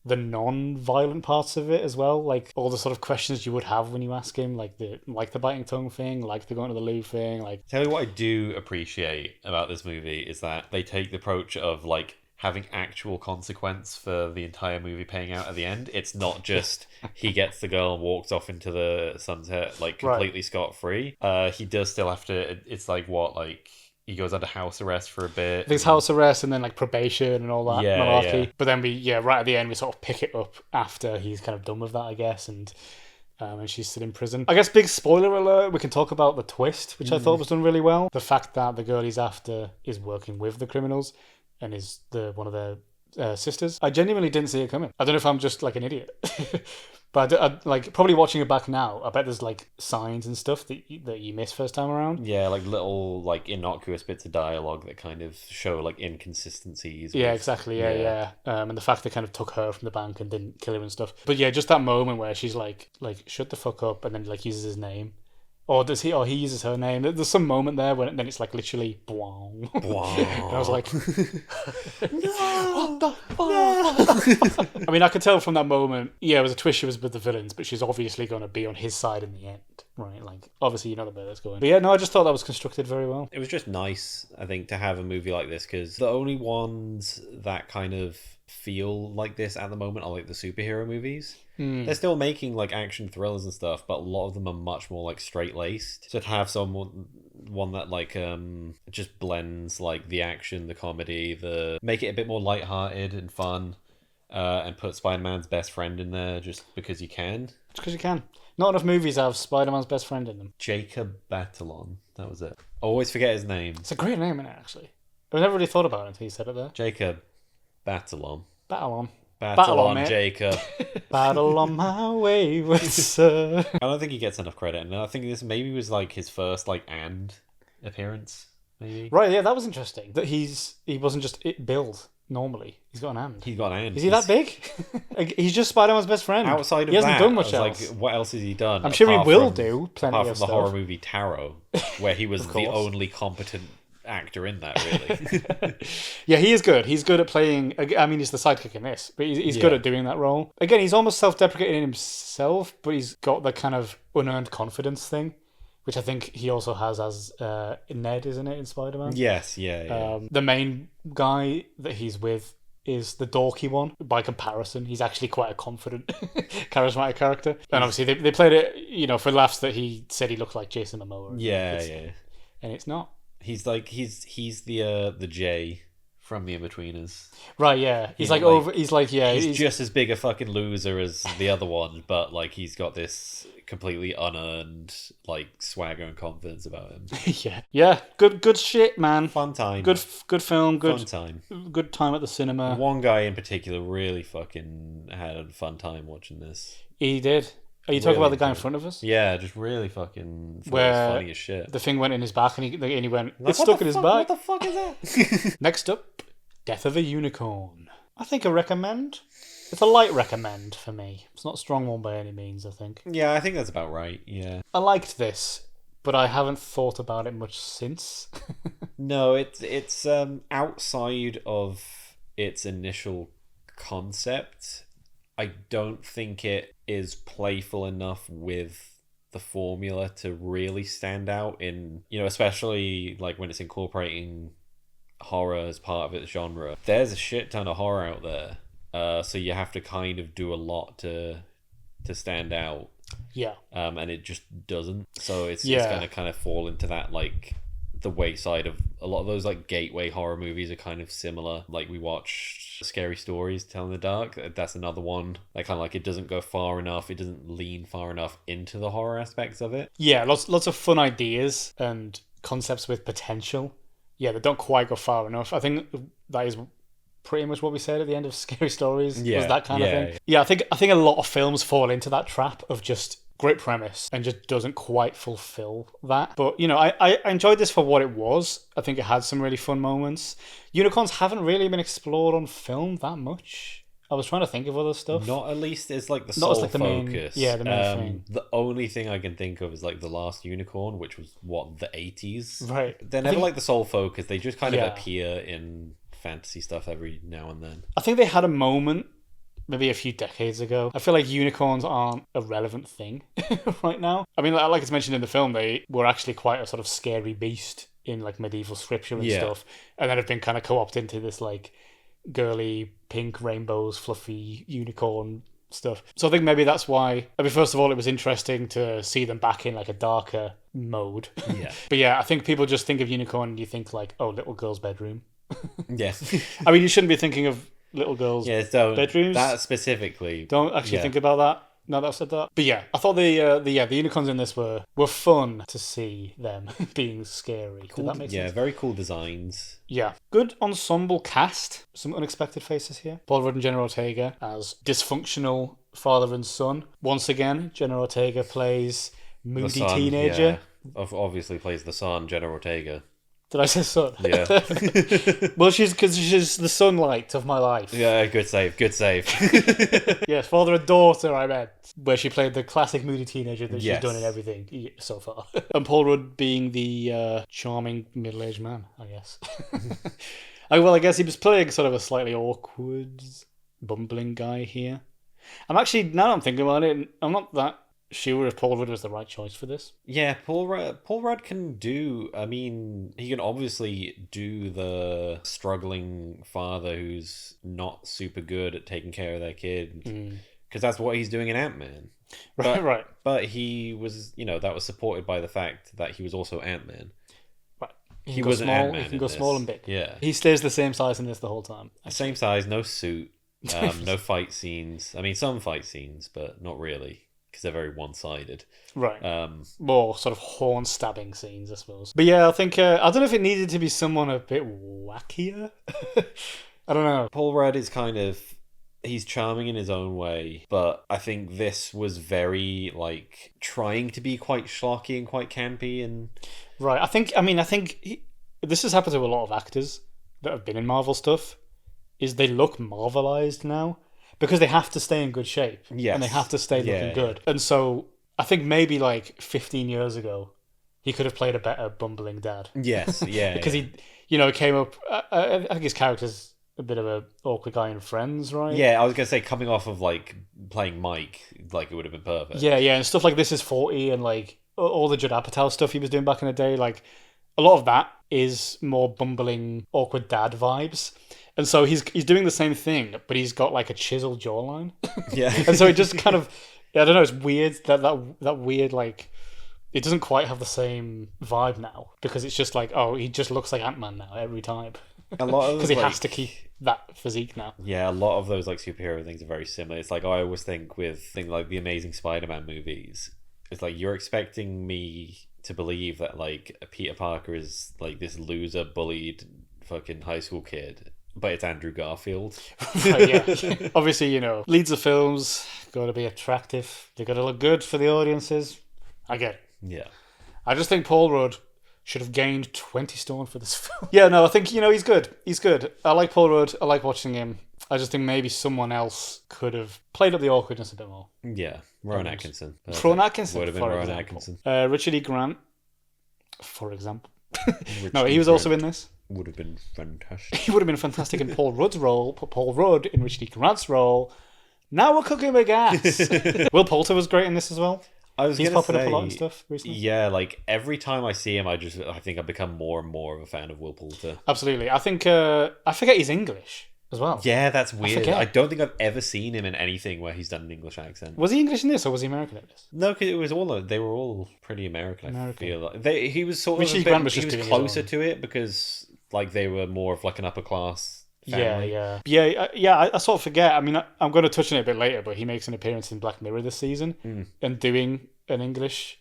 the non-violent parts of it as well, like all the sort of questions you would have when you ask him, like the biting tongue thing, like the going to the loo thing, like Tell you what I do appreciate about this movie is that they take the approach of like having actual consequence for the entire movie paying out at the end. It's not just he gets the girl and walks off into the sunset like completely scot-free. He does still have to, it's like what, like he goes under house arrest for a bit. there's house arrest and then like probation and all that Yeah, malarkey. yeah. But then right at the end we sort of pick it up after he's kind of done with that, I guess, and she's still in prison. I guess big spoiler alert, we can talk about the twist, which I thought was done really well. The fact that the girl he's after is working with the criminals and is one of their sisters. I genuinely didn't see it coming. I don't know if I'm just like an idiot. But I like probably watching it back now, I bet there's like signs and stuff that you missed first time around. Yeah, like little like innocuous bits of dialogue that kind of show like inconsistencies. Yeah, with- exactly. Yeah. And the fact they kind of took her from the bank and didn't kill her and stuff. But yeah, just that moment where she's like shut the fuck up, and then like uses his name, or does he? Or he uses her name. There's some moment there when then it's like literally, bwong. Wow. And I was like, what the fuck? I mean, I could tell from that moment. Yeah, it was a twist. She was with the villains, but she's obviously going to be on his side in the end, right? Like, obviously, you know the way that's going. But yeah, no, I just thought that was constructed very well. It was just nice, I think, to have a movie like this because the only ones that kind of feel like this at the moment are like the superhero movies. They're still making like action thrillers and stuff, but a lot of them are much more like straight laced. So to have one that like just blends like the action, the comedy, make it a bit more lighthearted and fun, and put Spider-Man's best friend in there just because you can. Just because you can. Not enough movies have Spider-Man's best friend in them. Jacob Batalon, that was it. I always forget his name. It's a great name, isn't it, actually? I never really thought about it until you said it there. Jacob Batalon. Battle on. Battle on, mate. Jacob. Battle on my wayward sir. I don't think he gets enough credit, and I think this maybe was like his first like and appearance, maybe. Right, yeah, that was interesting. That he wasn't just billed normally. He's got an hand. He's got an and. Is he that big? Like, he's just Spider-Man's best friend. Outside of he hasn't that, done much I was else. like, what else has he done? I'm sure he apart will from- do plenty apart of from the stuff. horror movie Tarot, where he was Of the course. only competent actor in that, really. Yeah, he is good. He's good at playing. I mean, he's the sidekick in this, but he's good Yeah. at doing that role. Again, he's almost self-deprecating in himself, but he's got the kind of unearned confidence thing, which I think he also has as Ned, isn't it, in Spider-Man? Yes, yeah. The main guy that he's with is the dorky one. By comparison, he's actually quite a confident, charismatic character. And obviously, they played it, for laughs that he said he looked like Jason Momoa. yeah. And it's not. He's like he's the J from the Inbetweeners. Right, yeah. He's like like- over. He's like, yeah. He's just as big a fucking loser as the other one, but like he's got this completely unearned like swagger and confidence about him. yeah. Good shit, man. Fun time. Good film. fun time. Good time at the cinema. One guy in particular really fucking had a fun time watching this. He did. Are you talking Really about the guy in good. front of us? Yeah, just really fucking thought it Where was funny as shit. the thing went in his back and he went, Like, it's what stuck the in his fuck- back. What the fuck is that? Next up, Death of a Unicorn. I think I recommend. It's a light recommend for me. It's not a strong one by any means, I think. Yeah, I think that's about right. Yeah. I liked this, but I haven't thought about it much since. No, it's outside of its initial concept. I don't think it is playful enough with the formula to really stand out in, especially like when it's incorporating horror as part of its genre. There's a shit ton of horror out there. So you have to kind of do a lot to stand out. Yeah. And it just doesn't. So it's Yeah. going to kind of fall into that, like, the wayside of a lot of those, like, gateway horror movies are kind of similar. Like, we watched Scary Stories, Tell in the Dark. That's another one. Like, kind of like, it doesn't go far enough. It doesn't lean far enough into the horror aspects of it. Yeah, lots of fun ideas and concepts with potential. Yeah, they don't quite go far enough. I think that is pretty much what we said at the end of Scary Stories. Yeah, was that kind of yeah, thing. yeah. Yeah, I think a lot of films fall into that trap of just great premise and just doesn't quite fulfill that. But, I enjoyed this for what it was. I think it had some really fun moments. Unicorns haven't really been explored on film that much. I was trying to think of other stuff. Not at least it's like the Not as, sole like, the main- focus. yeah, the main thing. The only thing I can think of is like The Last Unicorn, which was the 80s. Right. They're I never think- like the sole focus. They just kind Yeah. of appear in fantasy stuff every now and then. I think they had a moment maybe a few decades ago. I feel like unicorns aren't a relevant thing right now. I mean, like it's mentioned in the film, they were actually quite a sort of scary beast in like medieval scripture and Yeah. stuff, and then have been kind of co-opted into this like girly pink rainbows, fluffy unicorn stuff. So I think maybe that's why. I mean, first of all, it was interesting to see them back in like a darker mode. Yeah. But yeah, I think people just think of unicorn and you think like, oh, little girl's bedroom. Yeah. I mean, you shouldn't be thinking of little girls' Yeah, so bedrooms. that specifically. Don't actually Yeah. think about that. Now that I've said that. But yeah, I thought the unicorns in this were fun to see them being scary. Did that make Yeah, sense? very cool designs. Yeah. Good ensemble cast. Some unexpected faces here. Paul Rudd and Jenna Ortega as dysfunctional father and son. Once again, Jenna Ortega plays The moody son, teenager. yeah, obviously plays the son, Jenna Ortega. Did I say son? Yeah. Well, because she's the sunlight of my life. Yeah, good save. Yes, father and daughter, I meant. Where she played the classic moody teenager that she's Yes. done in everything so far. And Paul Rudd being the charming middle-aged man, I guess. I guess he was playing sort of a slightly awkward, bumbling guy here. Now that I'm thinking about it, I'm not that sure if Paul Rudd was the right choice for this. Yeah, Paul Rudd can do. I mean, he can obviously do the struggling father who's not super good at taking care of their kid, because that's what he's doing in Ant-Man. Right. But he was, that was supported by the fact that he was also Ant-Man. Right. He go was an small, Ant-Man. he can in go this. small and big. Yeah, He stays the same size in this the whole time. same size, no suit, no fight scenes. I mean, some fight scenes, but not really, because they're very one-sided. Right. More sort of horn stabbing scenes, I suppose. But yeah, I think I don't know if it needed to be someone a bit wackier. I don't know. Paul Rudd is he's charming in his own way, but I think this was very like trying to be quite schlocky and quite campy, and Right. I think this has happened to a lot of actors that have been in Marvel stuff. Is they look Marvelized now because they have to stay in good shape. Yes. And they have to stay Yeah, looking good. And so I think maybe like 15 years ago, he could have played a better bumbling dad. yes, yeah, Because yeah. he came up. I think his character's a bit of a awkward guy in Friends, right? Yeah, I was gonna say coming off of like playing Mike, like it would have been perfect. Yeah, and stuff like This Is 40 and like all the Judd Apatow stuff he was doing back in the day. Like a lot of that is more bumbling, awkward dad vibes. And so he's doing the same thing, but he's got like a chiseled jawline. Yeah. And so it just kind of, I don't know, it's weird that weird like. It doesn't quite have the same vibe now because it's just like, oh, he just looks like Ant-Man now every time. A lot of Because he has to keep that physique now. Yeah, a lot of those like superhero things are very similar. It's like I always think with things like the Amazing Spider-Man movies, it's like you're expecting me to believe that like Peter Parker is like this loser, bullied fucking high school kid But it's Andrew Garfield. Right, yeah. Obviously, you know, leads of films got to be attractive. They got to look good for the audiences. I get it. Yeah. I just think Paul Rudd should have gained 20 stone for this film. Yeah, no, I think, you know, he's good. He's good. I like Paul Rudd. I like watching him. I just think maybe someone else could have played up the awkwardness a bit more. Yeah. Rowan Atkinson. Rowan Atkinson, Would have been for Rowan example. Atkinson. Richard E. Grant, for example. Richard No, he E. was also Grant in this. Would have been fantastic. He would have been fantastic in Paul Rudd's role. Put Paul Rudd in Richard E. Grant's role. Now we're cooking with gas. Will Poulter was great in this as well. He's popping up a lot and stuff recently. Yeah, like every time I see him, I think I've become more and more of a fan of Will Poulter. Absolutely. I think I forget he's English as well. Yeah, that's weird. forget. I don't think I've ever seen him in anything where he's done an English accent. Was he English in this or was he American in this? No, because it was they were all pretty American. I feel like he was sort of Richard E. a bit, Grant was he just was doing closer his to it because like they were more of like an upper class family. I sort of forget. I mean, I'm going to touch on it a bit later, but he makes an appearance in Black Mirror this season and doing an English,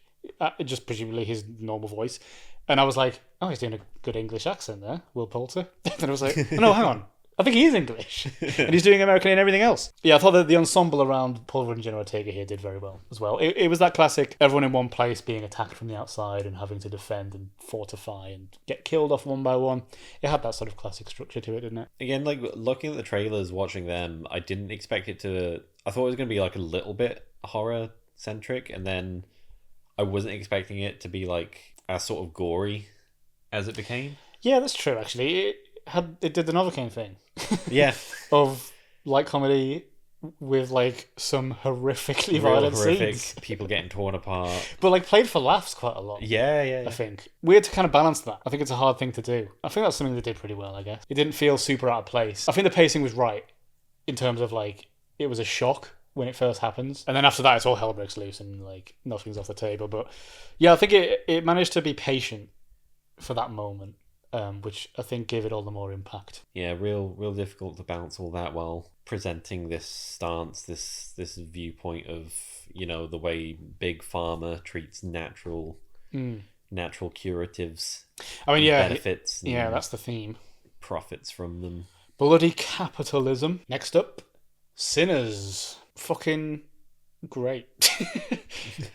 just presumably his normal voice. And I was like, oh, he's doing a good English accent there, Will Poulter. And I was like, oh, no, hang on. I think he is English. And he's doing American and everything else. Yeah, I thought that the ensemble around Paul Rudd and Jenna Ortega here did very well as well. It was that classic everyone in one place being attacked from the outside and having to defend and fortify and get killed off one by one. It had that sort of classic structure to it, didn't it? Again, like looking at the trailers, watching them, I didn't expect it to. I thought it was going to be like a little bit horror centric, and then I wasn't expecting it to be like as sort of gory as it became. Yeah, that's true. Actually, it did the Novocaine thing. Yeah, of light comedy with like some horrifically violent scenes. People getting torn apart, but like played for laughs quite a lot. Yeah. I think weird to kind of balance that. I think it's a hard thing to do. I think that's something they did pretty well. I guess it didn't feel super out of place. I think the pacing was right in terms of like it was a shock when it first happens, and then after that it's all hell breaks loose and like nothing's off the table. But yeah, I think it managed to be patient for that moment. Which I think gave it all the more impact. Yeah, real difficult to balance all that while presenting this stance, this viewpoint of, you know, the way Big Pharma treats natural curatives. I mean, yeah, benefits. Yeah, that's the theme. Profits from them. Bloody capitalism. Next up, Sinners. Fucking great.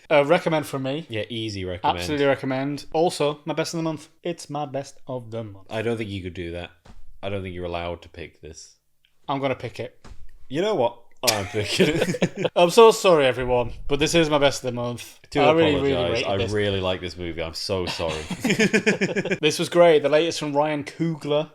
Recommend from me. Yeah, easy recommend. Absolutely recommend. Also, my best of the month. It's my best of the month. I don't think you could do that. I don't think you're allowed to pick this. I'm going to pick it. You know what? I'm picking it. I'm so sorry, everyone, but this is my best of the month. I really like this movie. I'm so sorry. This was great. The latest from Ryan Coogler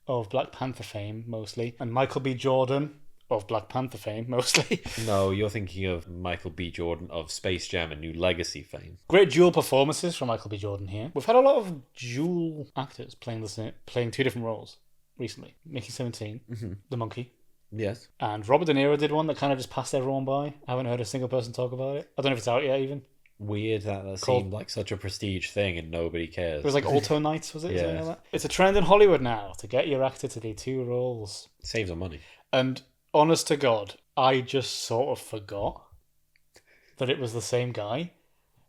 of Black Panther fame, mostly, and Michael B. Jordan of Black Panther fame, mostly. No, you're thinking of Michael B. Jordan of Space Jam and New Legacy fame. Great dual performances from Michael B. Jordan here. We've had a lot of dual actors playing two different roles recently. Mickey 17, the monkey. Yes. And Robert De Niro did one that kind of just passed everyone by. I haven't heard a single person talk about it. I don't know if it's out yet, even. Weird that seemed like such a prestige thing and nobody cares. It was like Alto Nights, was it? Yeah. Something like that? It's a trend in Hollywood now to get your actor to do two roles. Saves on money. And honest to God, I just sort of forgot that it was the same guy.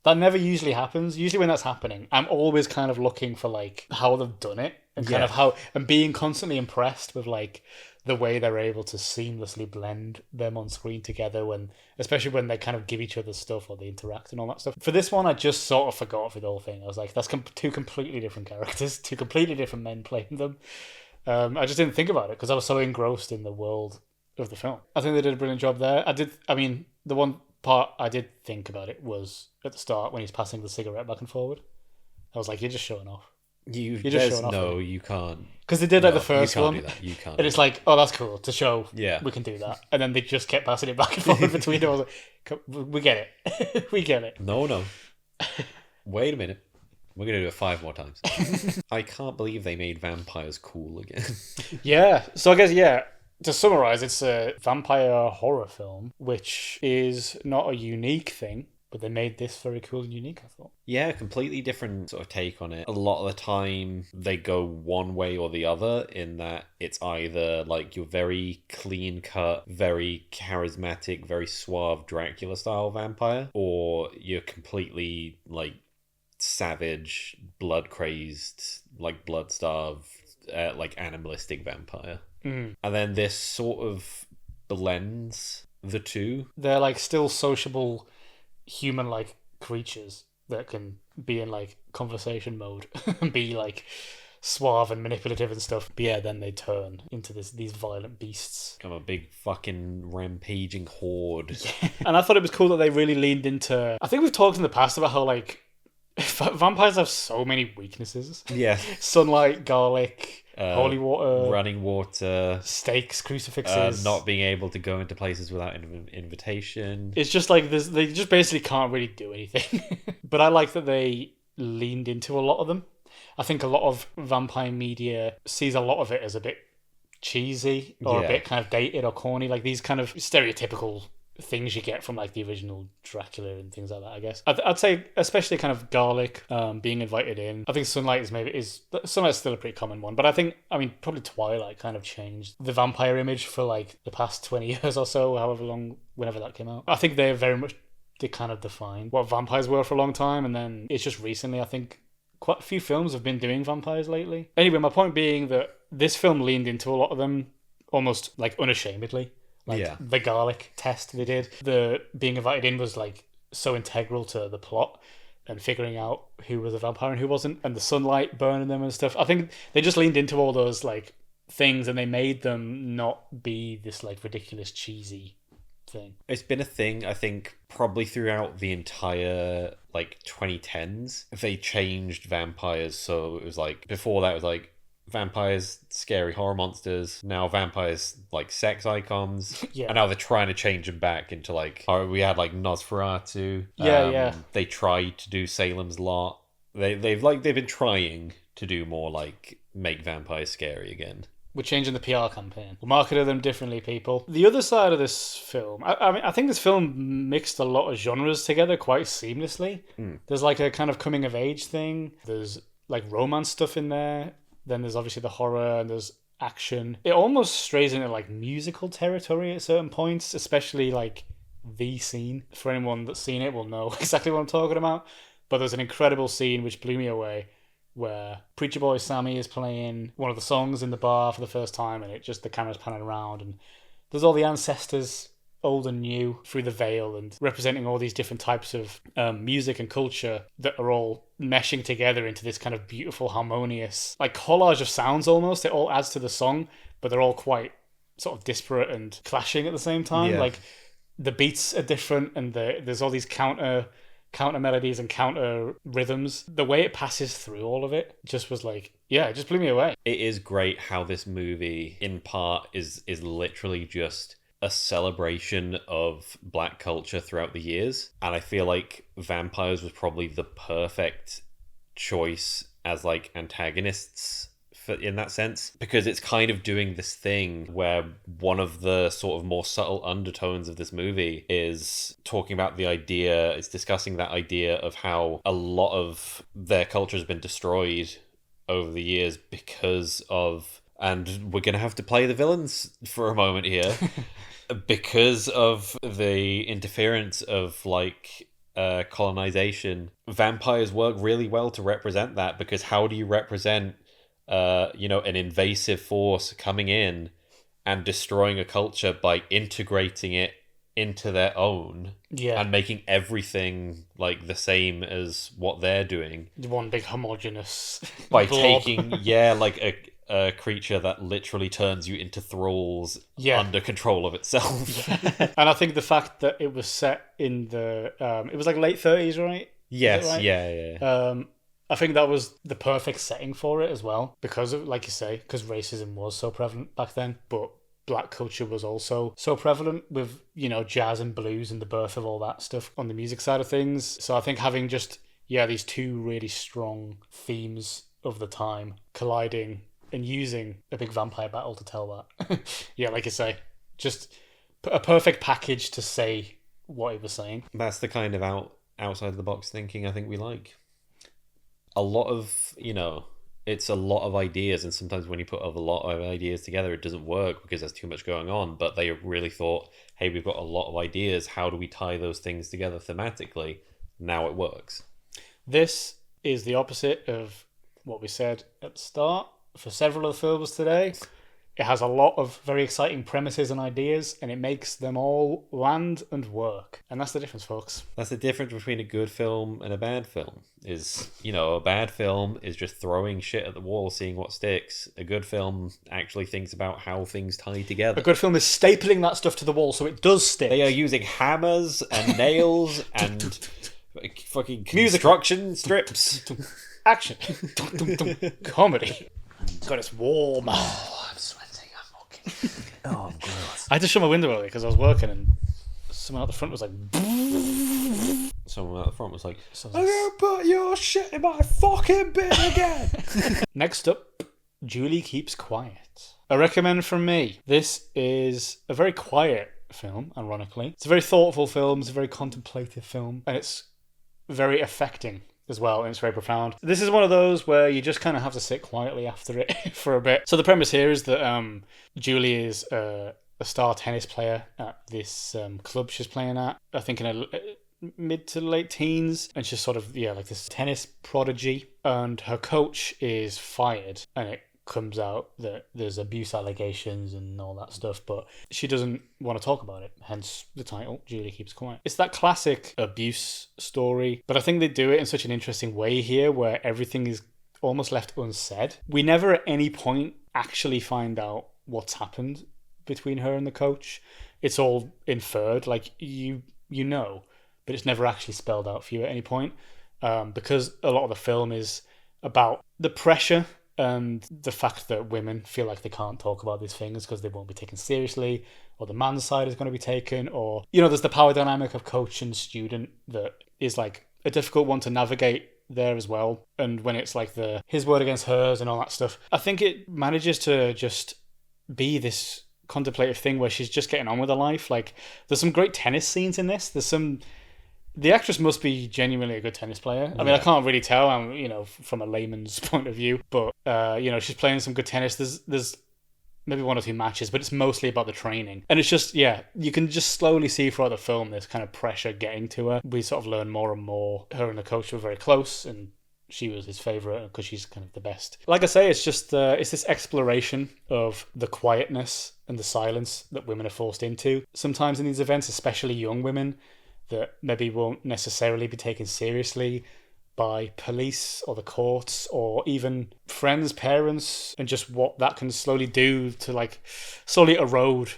That never usually happens. Usually when that's happening, I'm always kind of looking for like how they've done it and kind of how, and being constantly impressed with like the way they're able to seamlessly blend them on screen together, when, especially when they kind of give each other stuff or they interact and all that stuff. For this one, I just sort of forgot for the whole thing. I was like, that's two completely different characters, two completely different men playing them. I just didn't think about it because I was so engrossed in the world of the film. I think they did a brilliant job there. The one part I did think about it was at the start when he's passing the cigarette back and forward. I was like, you're just showing off. You're just showing off. No, you can't. Because they did like the first one. You can't do that. You can't. And it's like, oh, that's cool to show. Yeah, we can do that. And then they just kept passing it back and forth between them. I was like, we get it. We get it. No. Wait a minute. We're going to do it 5 more times. I can't believe they made vampires cool again. Yeah. So I guess, to summarize, it's a vampire horror film, which is not a unique thing, but they made this very cool and unique, I thought. Yeah, completely different sort of take on it. A lot of the time, they go one way or the other, in that it's either like your very clean-cut, very charismatic, very suave Dracula-style vampire, or you're completely like savage, blood-crazed, like blood-starved like animalistic vampire. Mm. And then this sort of blends the two. They're like still sociable, human-like creatures that can be in like conversation mode and be like suave and manipulative and stuff. But yeah, then they turn into these violent beasts. I'm a big fucking rampaging horde. Yeah. And I thought it was cool that they really leaned into... I think we've talked in the past about how like vampires have so many weaknesses. Yeah. Sunlight, garlic, holy water, running water, stakes, crucifixes, not being able to go into places without an invitation. It's just like this. They just basically can't really do anything. But I like that they leaned into a lot of them. I think a lot of vampire media sees a lot of it as a bit cheesy or a bit kind of dated or corny, like these kind of stereotypical things you get from like the original Dracula and things like that. I guess I'd say especially kind of garlic being invited in. I think sunlight's still a pretty common one, but I mean probably Twilight kind of changed the vampire image for like the past 20 years or so, however long, whenever that came out. I think they very much did kind of define what vampires were for a long time, and then it's just recently I think quite a few films have been doing vampires lately. Anyway, my point being that this film leaned into a lot of them almost like unashamedly. Like the garlic test they did, the being invited in was like so integral to the plot and figuring out who was a vampire and who wasn't, and the sunlight burning them and stuff. I think they just leaned into all those like things and they made them not be this like ridiculous cheesy thing. It's been a thing, I think, probably throughout the entire like 2010s. They changed vampires, so it was like before that it was like vampires, scary horror monsters. Now vampires, like sex icons. Yeah. And now they're trying to change them back into like... we had like Nosferatu. Yeah. They tried to do Salem's Lot. They've been trying to do more like make vampires scary again. We're changing the PR campaign. We'll market them differently, people. The other side of this film, I mean, I think this film mixed a lot of genres together quite seamlessly. There's like a kind of coming of age thing. There's like romance stuff in there. Then there's obviously the horror and there's action. It almost strays into like musical territory at certain points, especially like the scene. For anyone that's seen it will know exactly what I'm talking about. But there's an incredible scene which blew me away where Preacher Boy Sammy is playing one of the songs in the bar for the first time, and the camera's panning around and there's all the ancestors, old and new, through the veil and representing all these different types of music and culture that are all meshing together into this kind of beautiful, harmonious, like collage of sounds almost. It all adds to the song, but they're all quite sort of disparate and clashing at the same time. Yeah. Like the beats are different and there's all these counter melodies and counter rhythms. The way it passes through all of it just was like, yeah, it just blew me away. It is great how this movie in part is literally just a celebration of black culture throughout the years, and I feel like vampires was probably the perfect choice as like antagonists in that sense, because it's kind of doing this thing where one of the sort of more subtle undertones of this movie is talking about it's discussing that idea of how a lot of their culture has been destroyed over the years because of, and we're going to have to play the villains for a moment here, because of the interference of like colonization. Vampires work really well to represent that, because how do you represent an invasive force coming in and destroying a culture by integrating it into their own and making everything like the same as what they're doing? One big homogenous by blob. taking like a creature that literally turns you into thralls under control of itself. And I think the fact that it was set in the it was like late 30s, right? Yes, right? Yeah. I think that was the perfect setting for it as well, because of, like you say, because racism was so prevalent back then, but black culture was also so prevalent with, jazz and blues and the birth of all that stuff on the music side of things. So I think having just, these two really strong themes of the time colliding and using a big vampire battle to tell that. Like you say, just a perfect package to say what he was saying. That's the kind of outside the box thinking I think we like. A lot of, it's a lot of ideas, and sometimes when you put a lot of ideas together, it doesn't work because there's too much going on. But they really thought, hey, we've got a lot of ideas. How do we tie those things together thematically? Now it works. This is the opposite of what we said at the start. for several of the films today. It has a lot of very exciting premises and ideas, and it makes them all land and work. And that's the difference, folks. That's the difference between a good film and a bad film. A bad film is just throwing shit at the wall, seeing what sticks. A good film actually thinks about how things tie together. A good film is stapling that stuff to the wall so it does stick. They are using hammers and nails and fucking construction strips. Action. Comedy. God, it's warm. Oh, I'm sweating. I'm walking. Oh, I'm gross. I had to shut my window earlier because I was working and someone out the front was like... Someone out the front was like, I'm gonna put your shit in my fucking bin again. Next up, Julie Keeps Quiet. A recommend from me. This is a very quiet film, ironically. It's a very thoughtful film. It's a very contemplative film. And it's very affecting as well, and it's very profound. This is one of those where you just kind of have to sit quietly after it for a bit. So the premise here is that Julie is a star tennis player at this club she's playing at, I think in a mid to late teens, and she's sort of like this tennis prodigy, and her coach is fired, and it comes out that there's abuse allegations and all that stuff, but she doesn't want to talk about it, hence the title, Julie Keeps Quiet. It's that classic abuse story, but I think they do it in such an interesting way here where everything is almost left unsaid. We never at any point actually find out what's happened between her and the coach. It's all inferred, like you know, but it's never actually spelled out for you at any point, because a lot of the film is about the pressure and the fact that women feel like they can't talk about these things because they won't be taken seriously, or the man's side is going to be taken, or, there's the power dynamic of coach and student that is like a difficult one to navigate there as well. And when it's like his word against hers and all that stuff, I think it manages to just be this contemplative thing where she's just getting on with her life. Like, there's some great tennis scenes in this. The actress must be genuinely a good tennis player. I mean, I can't really tell, from a layman's point of view, but, she's playing some good tennis. There's maybe one or two matches, but it's mostly about the training. And it's just, you can just slowly see throughout the film this kind of pressure getting to her. We sort of learn more and more. Her and the coach were very close, and she was his favourite because she's kind of the best. Like I say, it's just, it's this exploration of the quietness and the silence that women are forced into. Sometimes in these events, especially young women, that maybe won't necessarily be taken seriously by police or the courts or even friends, parents, and just what that can slowly do to slowly erode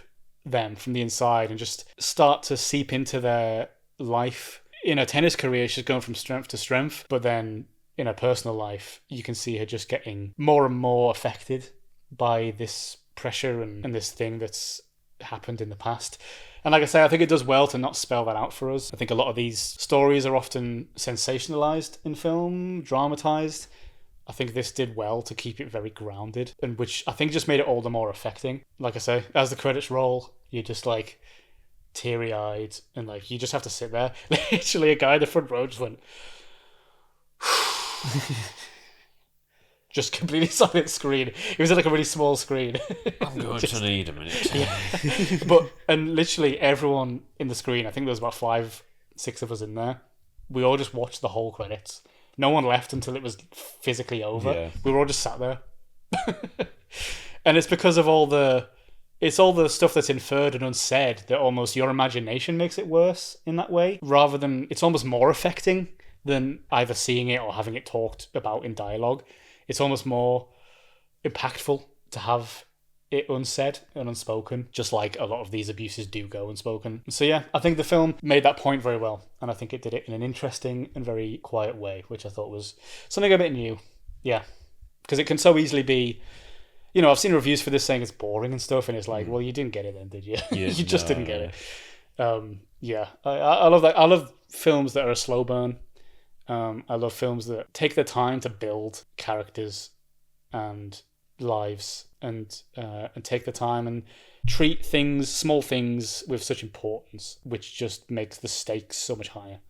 them from the inside and just start to seep into their life. In her tennis career, she's going from strength to strength, but then in her personal life, you can see her just getting more and more affected by this pressure and this thing that's happened in the past. And like I say, I think it does well to not spell that out for us. I think a lot of these stories are often sensationalized in film, dramatized. I think this did well to keep it very grounded, and which I think just made it all the more affecting. Like I say, as the credits roll, you're just teary-eyed, and you just have to sit there. Literally, a guy in the front row just went... just completely silent screen. It was a really small screen. I'm going to need a minute. Yeah. And literally everyone in the screen, I think there was about 5-6 of us in there, we all just watched the whole credits. No one left until it was physically over. Yeah. We were all just sat there. And it's because of all the stuff that's inferred and unsaid that almost your imagination makes it worse in that way, rather than, it's almost more affecting than either seeing it or having it talked about in dialogue. It's almost more impactful to have it unsaid and unspoken, just like a lot of these abuses do go unspoken. So yeah, I think the film made that point very well, and I think it did it in an interesting and very quiet way, which I thought was something a bit new. Yeah, because it can so easily be, I've seen reviews for this saying it's boring and stuff, and it's like, well, you didn't get it then, did you? Yes, you just didn't get it. I love that. I love films that are a slow burn. I love films that take the time to build characters and lives, and take the time and treat small things with such importance, which just makes the stakes so much higher,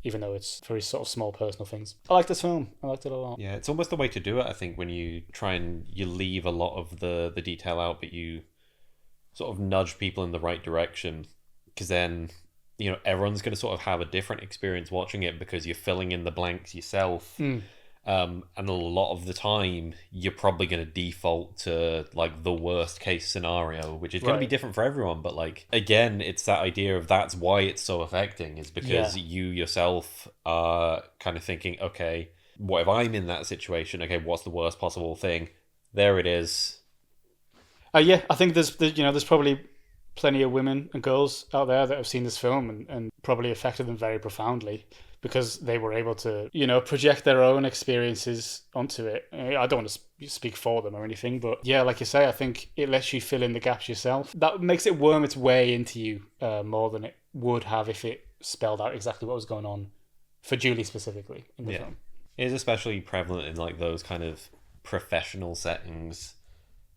even though it's very sort of small personal things. I like this film. I liked it a lot. Yeah, it's almost the way to do it, I think, when you try and you leave a lot of the detail out, but you sort of nudge people in the right direction, because then everyone's going to sort of have a different experience watching it because you're filling in the blanks yourself. And a lot of the time, you're probably going to default to like the worst case scenario, which is going to be Right. different for everyone. But like again, it's that idea of that's why it's so affecting, is because Yeah. you yourself are kind of thinking, okay, what if I'm in that situation? Okay, what's the worst possible thing? There it is. Yeah, I think there's probably plenty of women and girls out there that have seen this film and probably affected them very profoundly because they were able to, project their own experiences onto it. I don't want to speak for them or anything, but yeah, like you say, I think it lets you fill in the gaps yourself. That makes it worm its way into you more than it would have if it spelled out exactly what was going on for Julie specifically in the Yeah. film. It is especially prevalent in like those kind of professional settings,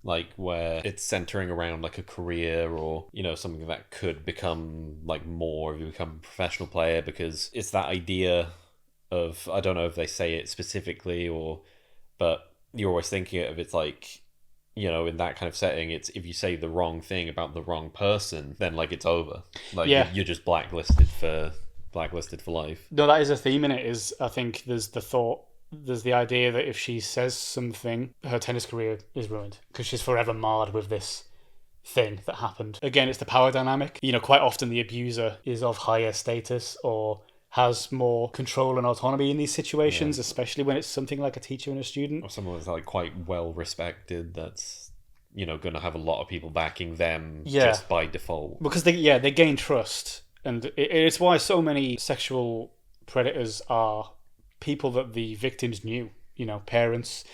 like where it's centering around like a career or something that could become like more if you become a professional player, because it's that idea of, I don't know if they say it specifically but you're always thinking of it's like, in that kind of setting, it's if you say the wrong thing about the wrong person, then like it's over, like Yeah. you're just blacklisted for life. No, that is a theme in it. Is I think there's the idea that if she says something, her tennis career is ruined because she's forever marred with this thing that happened. Again, it's the power dynamic. Quite often the abuser is of higher status or has more control and autonomy in these situations, especially when it's something like a teacher and a student. Or someone that's like quite well respected, that's going to have a lot of people backing them just by default. Because they gain trust, and it's why so many sexual predators are people that the victims knew. Parents,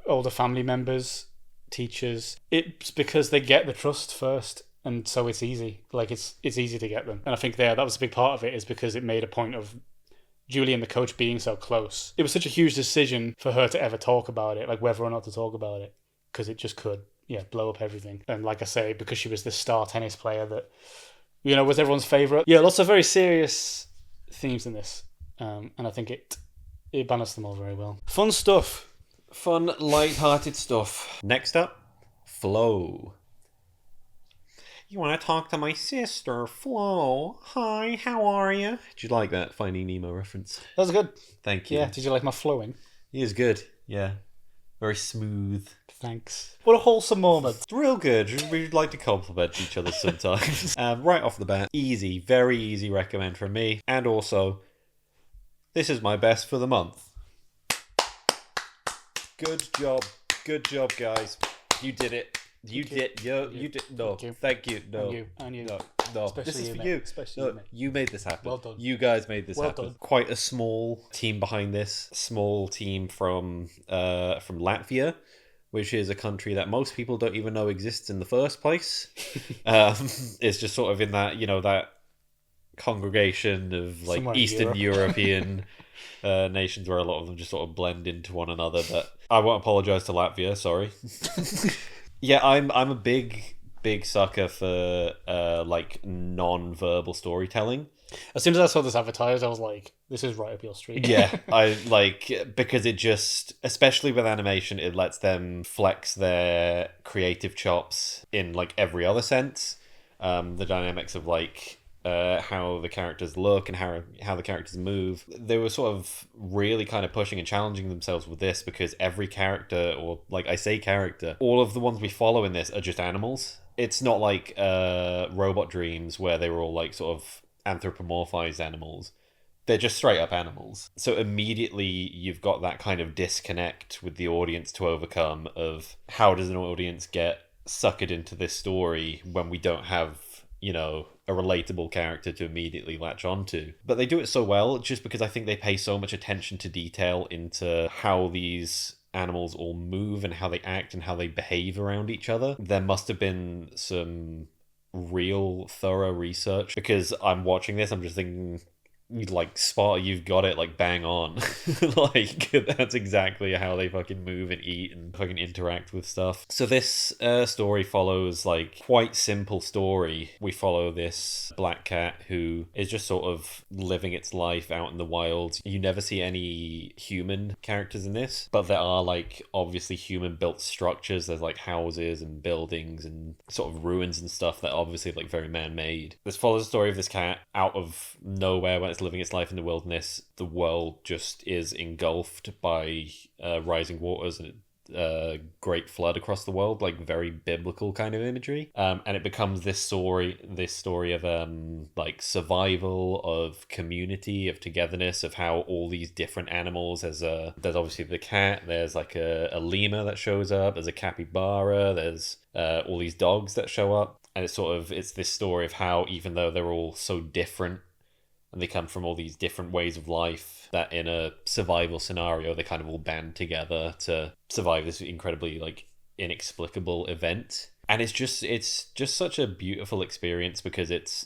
older family members, teachers. It's because they get the trust first, and so it's easy. Like it's easy to get them, and I think that was a big part of it, is because it made a point of Julie and the coach being so close. It was such a huge decision for her to ever talk about it, like whether or not to talk about it, because it just could, blow up everything. And like I say, because she was this star tennis player that, was everyone's favorite. Yeah, lots of very serious themes in this, and I think it balanced them all very well. Fun stuff. Fun, light-hearted stuff. Next up, Flo. You want to talk to my sister, Flo? Hi, how are you? Did you like that Finding Nemo reference? That was good. Thank you. Yeah, did you like my flowing? He is good. Yeah. Very smooth. Thanks. What a wholesome moment. It's real good. We'd like to compliment each other sometimes. Right off the bat, easy, very easy recommend from me. And also, this is my best for the month. Good job. Good job, guys. You did it. You did. You did. No. Thank you. No. And you. No. No. Especially this is you, for mate. you. Especially No, you, mate. you made this happen. Well done. You guys made this Well happen. done. Quite a small team behind this. Small team from Latvia, which is a country that most people don't even know exists in the first place. It's just sort of in that, that congregation of like Somewhere in Eastern European nations where a lot of them just sort of blend into one another. But I won't apologize to Latvia. Sorry. Yeah, I'm a big sucker for like non-verbal storytelling. As soon as I saw this advertised, I was like, this is right up your street. Yeah, I like, because it just, especially with animation, it lets them flex their creative chops in like every other sense. The dynamics of like how the characters look and how the characters move. They were sort of really kind of pushing and challenging themselves with this, because every character, or like I say character, all of the ones we follow in this are just animals. It's not like Robot Dreams where they were all like sort of anthropomorphized animals. They're just straight up animals. So immediately you've got that kind of disconnect with the audience to overcome of how does an audience get suckered into this story when we don't have, a relatable character to immediately latch onto. But they do it so well just because I think they pay so much attention to detail into how these animals all move and how they act and how they behave around each other. There must have been some real thorough research, because I'm watching this, I'm just thinking, like, Sparta, you've got it, like, bang on. Like, that's exactly how they fucking move and eat and fucking interact with stuff. So this story follows, like, quite simple story. We follow this black cat who is just sort of living its life out in the wild. You never see any human characters in this, but there are, like, obviously human-built structures. There's, like, houses and buildings and sort of ruins and stuff that are obviously, like, very man-made. This follows the story of this cat out of nowhere when it's living its life in the wilderness, the world just is engulfed by rising waters and great flood across the world, like very biblical kind of imagery, and it becomes this story of like survival, of community, of togetherness, of how all these different animals, there's obviously the cat, there's like a lemur that shows up, there's a capybara, there's all these dogs that show up, and it's this story of how, even though they're all so different and they come from all these different ways of life, that in a survival scenario they kind of all band together to survive this incredibly like inexplicable event. And it's just such a beautiful experience because it's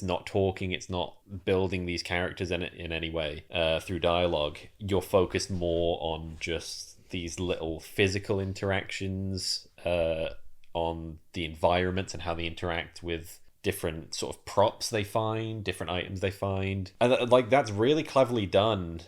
not talking, it's not building these characters in any way through dialogue. You're focused more on just these little physical interactions, on the environments and how they interact with different sort of props they find, different items they find. And like that's really cleverly done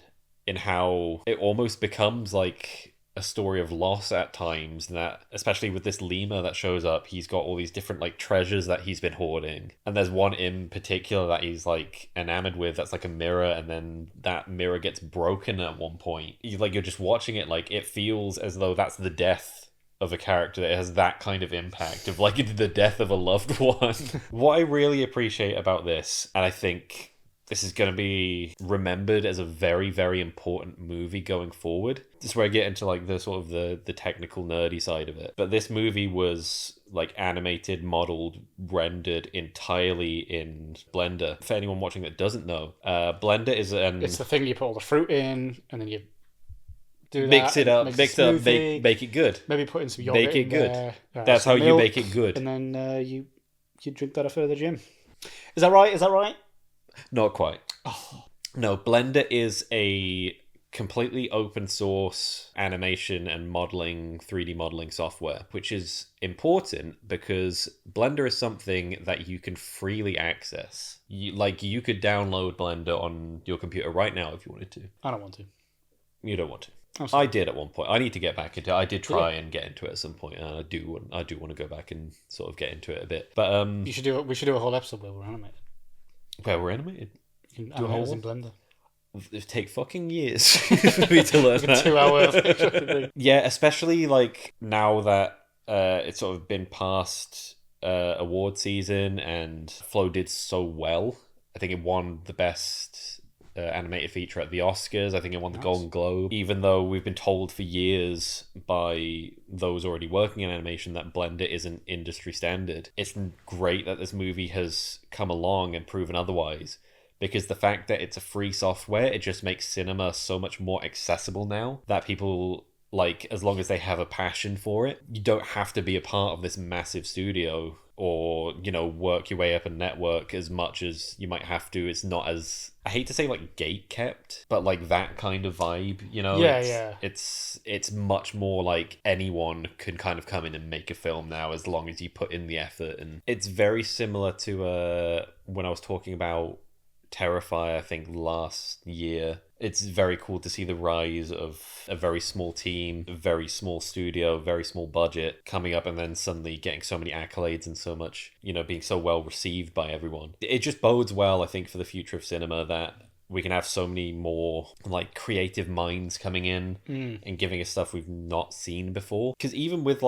in how it almost becomes like a story of loss at times, that especially with this lemur that shows up, he's got all these different like treasures that he's been hoarding, and there's one in particular that he's like enamored with that's like a mirror, and then that mirror gets broken at one point. You're just watching it, like it feels as though that's the death of a character, that has that kind of impact of like the death of a loved one. What I really appreciate about this, and I think this is going to be remembered as a very, very important movie going forward. This is where I get into like the sort of the technical nerdy side of it. But this movie was like animated, modeled, rendered entirely in Blender. For anyone watching that doesn't know, Blender is it's the thing you put all the fruit in, and then you mix it up, make it good. Maybe put in some yogurt. Make it good. There, that's how you make it good. And then you drink that after the gym. Is that right? Not quite. Oh. No, Blender is a completely open source animation and 3D modeling software, which is important because Blender is something that you can freely access. You could download Blender on your computer right now if you wanted to. I don't want to. You don't want to. I did at one point. I need to get back into it. I did try and get into it at some point, and I do want to go back and sort of get into it a bit. But we should do a whole episode where we're animated. Where we're animated? You can animate in Blender. It take fucking years for me to learn that. 2 hours. Yeah, especially like now that it's sort of been past award season and Flow did so well. I think it won the best animated feature at the Oscars. I think it won the Golden Globe, even though we've been told for years by those already working in animation that Blender isn't industry standard. It's great that this movie has come along and proven otherwise, because the fact that it's a free software, it just makes cinema so much more accessible now, that people, like, as long as they have a passion for it, you don't have to be a part of this massive studio or, work your way up a network as much as you might have to. It's not as, I hate to say like gate kept, but like that kind of vibe, It's much more like anyone can kind of come in and make a film now as long as you put in the effort. And it's very similar to when I was talking about Terrifier, I think last year. It's very cool to see the rise of a very small team, a very small studio, very small budget coming up and then suddenly getting so many accolades and so much, being so well received by everyone. It just bodes well, I think, for the future of cinema that we can have so many more like creative minds coming in and giving us stuff we've not seen before. Because even with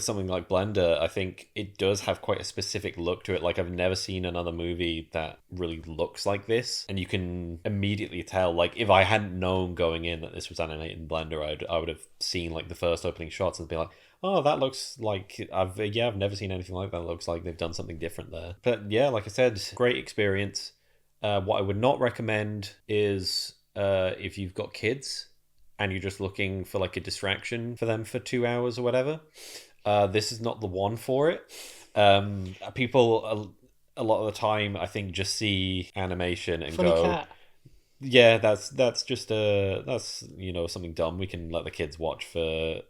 something like Blender, I think it does have quite a specific look to it. Like, I've never seen another movie that really looks like this, and you can immediately tell. Like, if I hadn't known going in that this was animated in Blender, I would have seen like the first opening shots and be like, oh, that looks like I've never seen anything like that. It looks like they've done something different there. But yeah, like I said, great experience. What I would not recommend is if you've got kids and you're just looking for like a distraction for them for 2 hours or whatever. This is not the one for it. People a lot of the time, I think, just see animation and Funny go, cat. Yeah, that's just something dumb we can let the kids watch for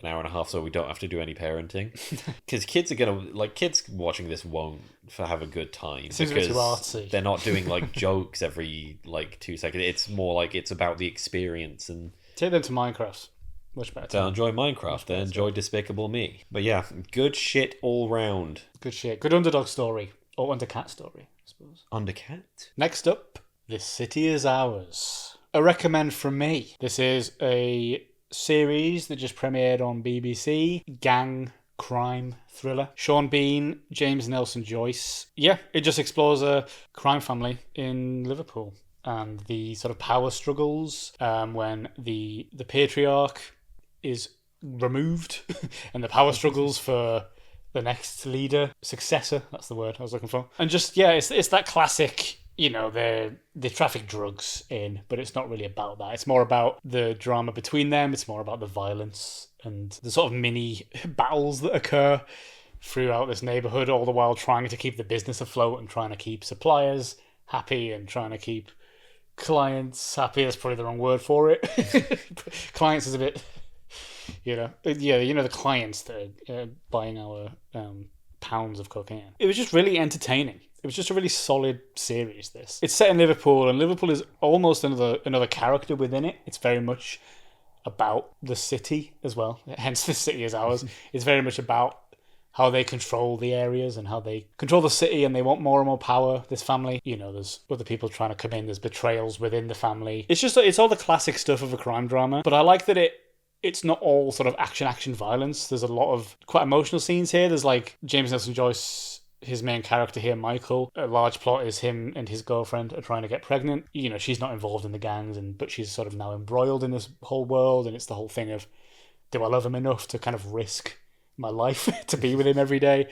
an hour and a half so we don't have to do any parenting. Because kids watching this won't have a good time. Seems because a bit too artsy. They're not doing like jokes every like 2 seconds. It's more like it's about the experience. And take them to Minecraft. Much better. They'll enjoy Minecraft. They'll enjoy Despicable Me. But yeah, good shit all round. Good shit. Good underdog story. Or undercat story, I suppose. Undercat? Next up, This City Is Ours. A recommend from me. This is a series that just premiered on BBC. Gang crime thriller. Sean Bean, James Nelson Joyce. Yeah, it just explores a crime family in Liverpool and the sort of power struggles when the patriarch is removed and the power struggles for the next leader, successor, that's the word I was looking for. And just, yeah, it's that classic, you know, they traffic drugs in, but it's not really about that. It's more about the drama between them. It's more about the violence and the sort of mini battles that occur throughout this neighborhood, all the while trying to keep the business afloat and trying to keep suppliers happy and trying to keep clients happy. That's probably the wrong word for it. Clients is a bit, you know, the clients that are buying our pounds of cocaine. It was just really entertaining. It was just a really solid series, this. It's set in Liverpool, and Liverpool is almost another character within it. It's very much about the city as well. Hence, The City Is Ours. It's very much about how they control the areas and how they control the city, and they want more and more power, this family. You know, there's other people trying to come in, there's betrayals within the family. It's all the classic stuff of a crime drama, but I like that it's not all sort of action violence. There's a lot of quite emotional scenes here. There's like James Nelson Joyce, his main character here, Michael. A large plot is him and his girlfriend are trying to get pregnant. You know, she's not involved in the gangs, but she's sort of now embroiled in this whole world, and it's the whole thing of, do I love him enough to kind of risk my life to be with him every day?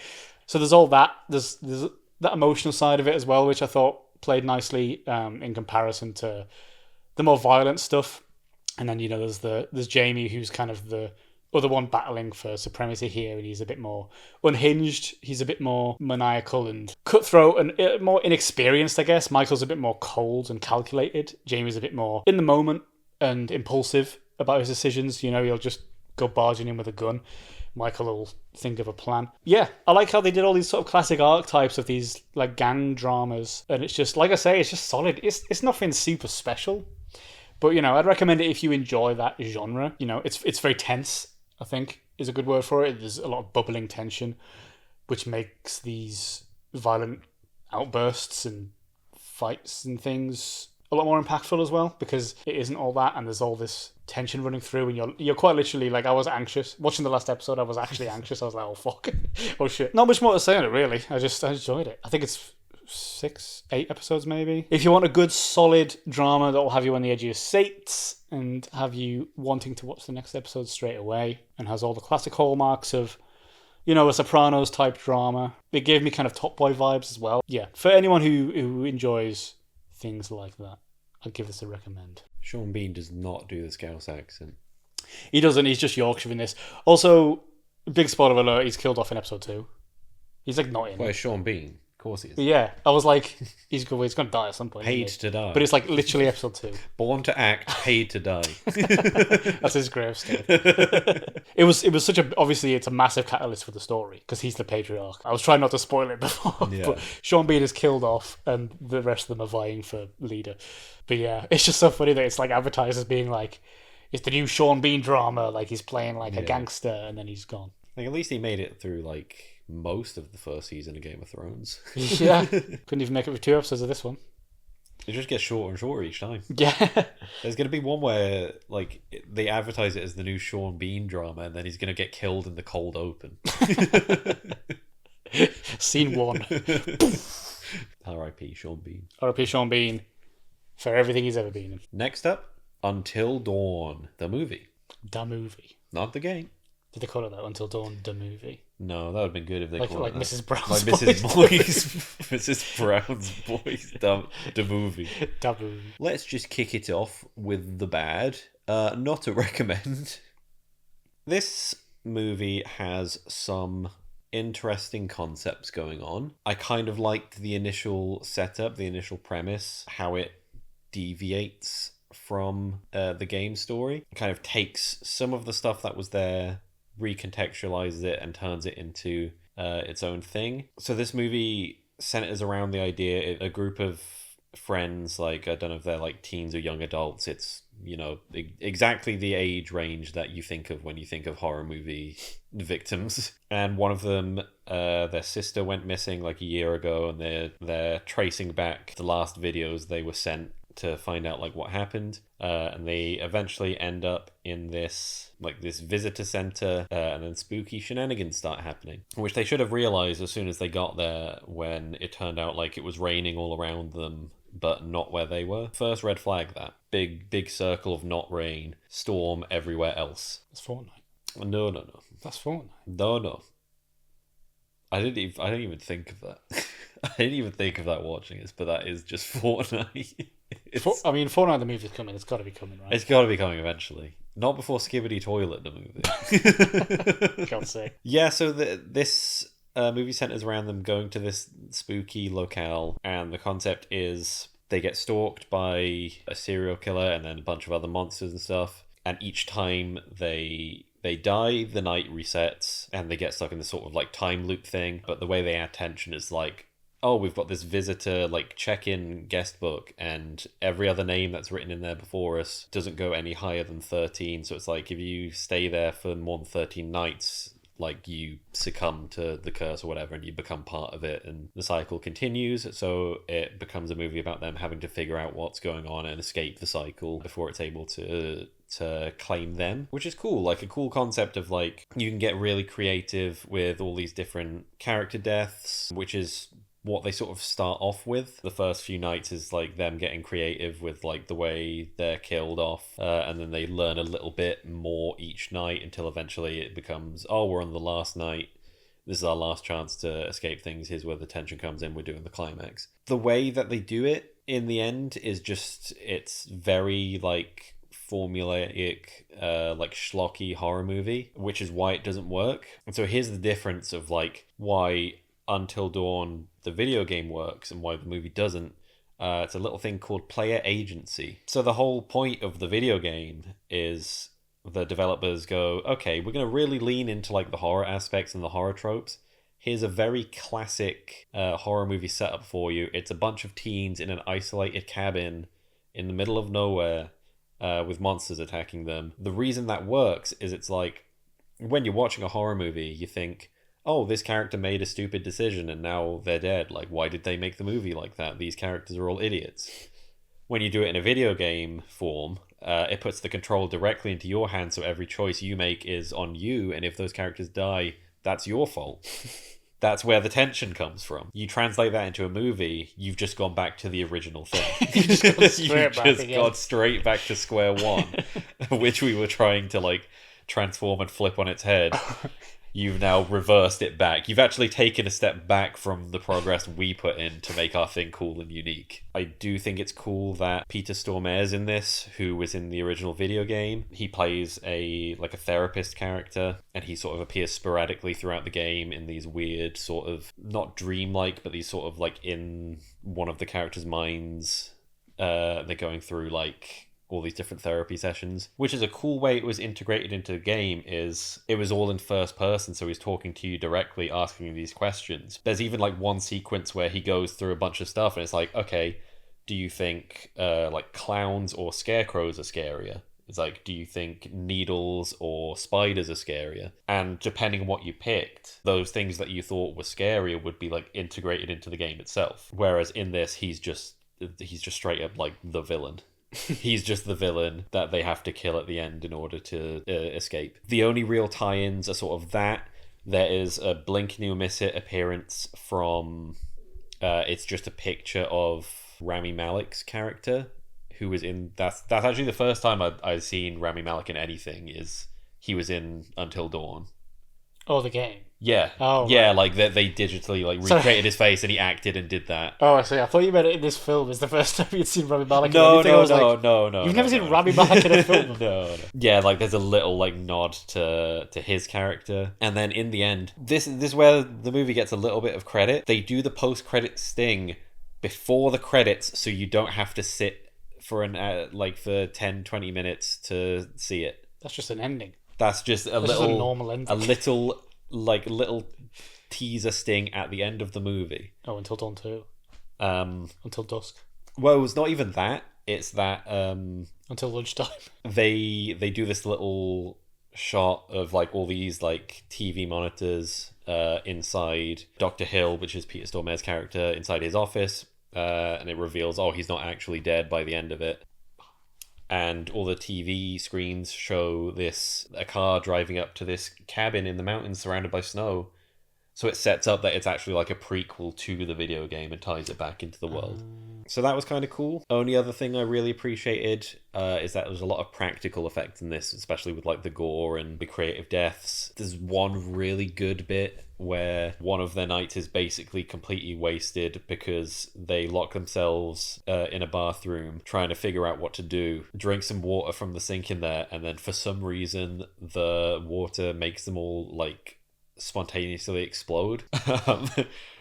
So there's all that. There's that emotional side of it as well, which I thought played nicely in comparison to the more violent stuff. And then, you know, there's Jamie, who's kind of the other one battling for supremacy here, and he's a bit more unhinged. He's a bit more maniacal and cutthroat and more inexperienced, I guess. Michael's a bit more cold and calculated. Jamie's a bit more in the moment and impulsive about his decisions. You know, he'll just go barging in with a gun. Michael will think of a plan. Yeah, I like how they did all these sort of classic archetypes of these like gang dramas, and it's just, like I say, it's just solid. It's nothing super special. But, you know, I'd recommend it if you enjoy that genre. You know, it's very tense, I think, is a good word for it. There's a lot of bubbling tension, which makes these violent outbursts and fights and things a lot more impactful as well, because it isn't all that, and there's all this tension running through, and you're quite literally, like, I was anxious. Watching the last episode, I was actually anxious. I was like, oh, fuck. Oh, shit. Not much more to say on it, really. I enjoyed it. I think it's 6-8 episodes maybe. If you want a good solid drama that will have you on the edge of your seats and have you wanting to watch the next episode straight away, and has all the classic hallmarks of, you know, a Sopranos type drama, it gave me kind of Top Boy vibes as well. Yeah, for anyone who enjoys things like that, I'd give this a recommend. Sean Bean does not do the Scouse accent. He doesn't. He's just Yorkshire in this. Also, big spoiler alert, he's killed off in episode 2. He's like not in Well, it. Sean Bean. Of course he is. Yeah, I was like, he's going to die at some point. Paid to die. But it's like literally episode 2. Born to act, paid to die. That's his gravestone. It was such a, obviously it's a massive catalyst for the story because he's the patriarch. I was trying not to spoil it before, Yeah. but Sean Bean is killed off and the rest of them are vying for leader. But yeah, it's just so funny that it's like advertised as being like, it's the new Sean Bean drama, like he's playing like a gangster and then he's gone. Like, at least he made it through like most of the first season of Game of Thrones. Yeah, couldn't even make it for 2 episodes of this one. It just gets shorter and shorter each time. Yeah. There's going to be one where like they advertise it as the new Sean Bean drama, and then he's going to get killed in the cold open. Scene 1. R.I.P. Sean Bean. R.I.P. Sean Bean for everything he's ever been in. Next up, Until Dawn, the movie. Da movie. Not the game. Did they call it that? Until Dawn, the movie? No, that would have been good if they Like called it that. Mrs. Brown's Like Boys. Mrs. Boys. Mrs. Brown's Boys. The movie. Da movie. Let's just kick it off with the bad. Not a recommend. This movie has some interesting concepts going on. I kind of liked the initial setup, the initial premise, how it deviates from the game story. It kind of takes some of the stuff that was there, recontextualizes it, and turns it into its own thing. So this movie centers around the idea a group of friends, like, I don't know if they're like teens or young adults. It's, exactly the age range that you think of when you think of horror movie victims. And one of them, their sister went missing like a year ago, and they're tracing back the last videos they were sent to find out like what happened. And they eventually end up in this visitor center, and then spooky shenanigans start happening, which they should have realized as soon as they got there, when it turned out like it was raining all around them but not where they were. First red flag. That big circle of not rain, storm everywhere else. That's Fortnite. No. That's Fortnite. No. I didn't even think of that. I didn't even think of that watching this, but that is just Fortnite. Fortnite the movie's coming. It's got to be coming, right? It's got to be coming eventually. Not before Skibbity Toilet the movie. God's sake. Yeah, so this movie centers around them going to this spooky locale, and the concept is they get stalked by a serial killer and then a bunch of other monsters and stuff. And each time they die, the night resets, and they get stuck in this sort of like time loop thing. But the way they add tension is like, oh, we've got this visitor like check-in guest book, and every other name that's written in there before us doesn't go any higher than 13. So it's like, if you stay there for more than 13 nights, like, you succumb to the curse or whatever, and you become part of it, and the cycle continues. So it becomes a movie about them having to figure out what's going on and escape the cycle before it's able to claim them, which is cool. Like, a cool concept of like, you can get really creative with all these different character deaths, which is what they sort of start off with. The first few nights is like them getting creative with like the way they're killed off, and then they learn a little bit more each night until eventually it becomes, oh, we're on the last night, this is our last chance to escape things, here's where the tension comes in, we're doing the climax. The way that they do it in the end is just, it's very like formulaic, like schlocky horror movie, which is why it doesn't work. And so here's the difference of like why Until Dawn, the video game, works and why the movie doesn't. It's a little thing called player agency. So the whole point of the video game is the developers go, okay, we're going to really lean into like the horror aspects and the horror tropes. Here's a very classic horror movie setup for you. It's a bunch of teens in an isolated cabin in the middle of nowhere, with monsters attacking them. The reason that works is it's like, when you're watching a horror movie, you think, oh, this character made a stupid decision and now they're dead. Like, why did they make the movie like that? These characters are all idiots. When you do it in a video game form, it puts the control directly into your hands, so every choice you make is on you, and if those characters die, that's your fault. That's where the tension comes from. You translate that into a movie, you've just gone back to the original thing. You've just gone straight back to square one, which we were trying to like transform and flip on its head. You've now reversed it back. You've actually taken a step back from the progress we put in to make our thing cool and unique. I do think it's cool that Peter Stormare's in this, who was in the original video game. He plays a therapist character, and he sort of appears sporadically throughout the game in these weird sort of, not dreamlike, but these sort of like in one of the characters' minds. They're going through like all these different therapy sessions, which is a cool way it was integrated into the game. Is it was all in first person, so he's talking to you directly, asking you these questions. There's even like one sequence where he goes through a bunch of stuff and it's like, okay, do you think like clowns or scarecrows are scarier? It's like, do you think needles or spiders are scarier? And depending on what you picked, those things that you thought were scarier would be like integrated into the game itself. Whereas in this, he's just straight up like the villain. He's just the villain that they have to kill at the end in order to escape. The only real tie-ins are sort of that. There is a blink and you miss it appearance from... it's just a picture of Rami Malek's character, who was in... That's actually the first time I've seen Rami Malek in anything, is he was in Until Dawn. Oh, the game? Yeah. Oh, yeah, right. like they digitally like recreated his face and he acted and did that. Oh, I see. I thought you meant it in this film is the first time you'd seen Rami Malek in No. You've never seen Rami Malek in a film? No. Yeah, like there's a little like nod to his character. And then in the end, this is where the movie gets a little bit of credit. They do the post-credit sting before the credits, so you don't have to sit for for 10-20 minutes to see it. That's just an ending. That's just a normal ending. A little teaser sting at the end of the movie. Oh, Until Dawn 2. Until Dusk. Well, it's not even that. It's that Until lunchtime. they do this little shot of like all these like TV monitors inside Dr. Hill, which is Peter Stormare's character, inside his office, and it reveals, oh, he's not actually dead by the end of it. And all the TV screens show a car driving up to this cabin in the mountains surrounded by snow. So it sets up that it's actually like a prequel to the video game and ties it back into the world. So that was kind of cool. Only other thing I really appreciated is that there's a lot of practical effects in this, especially with like the gore and the creative deaths. There's one really good bit where one of their knights is basically completely wasted because they lock themselves in a bathroom trying to figure out what to do, drink some water from the sink in there, and then for some reason the water makes them all like spontaneously explode.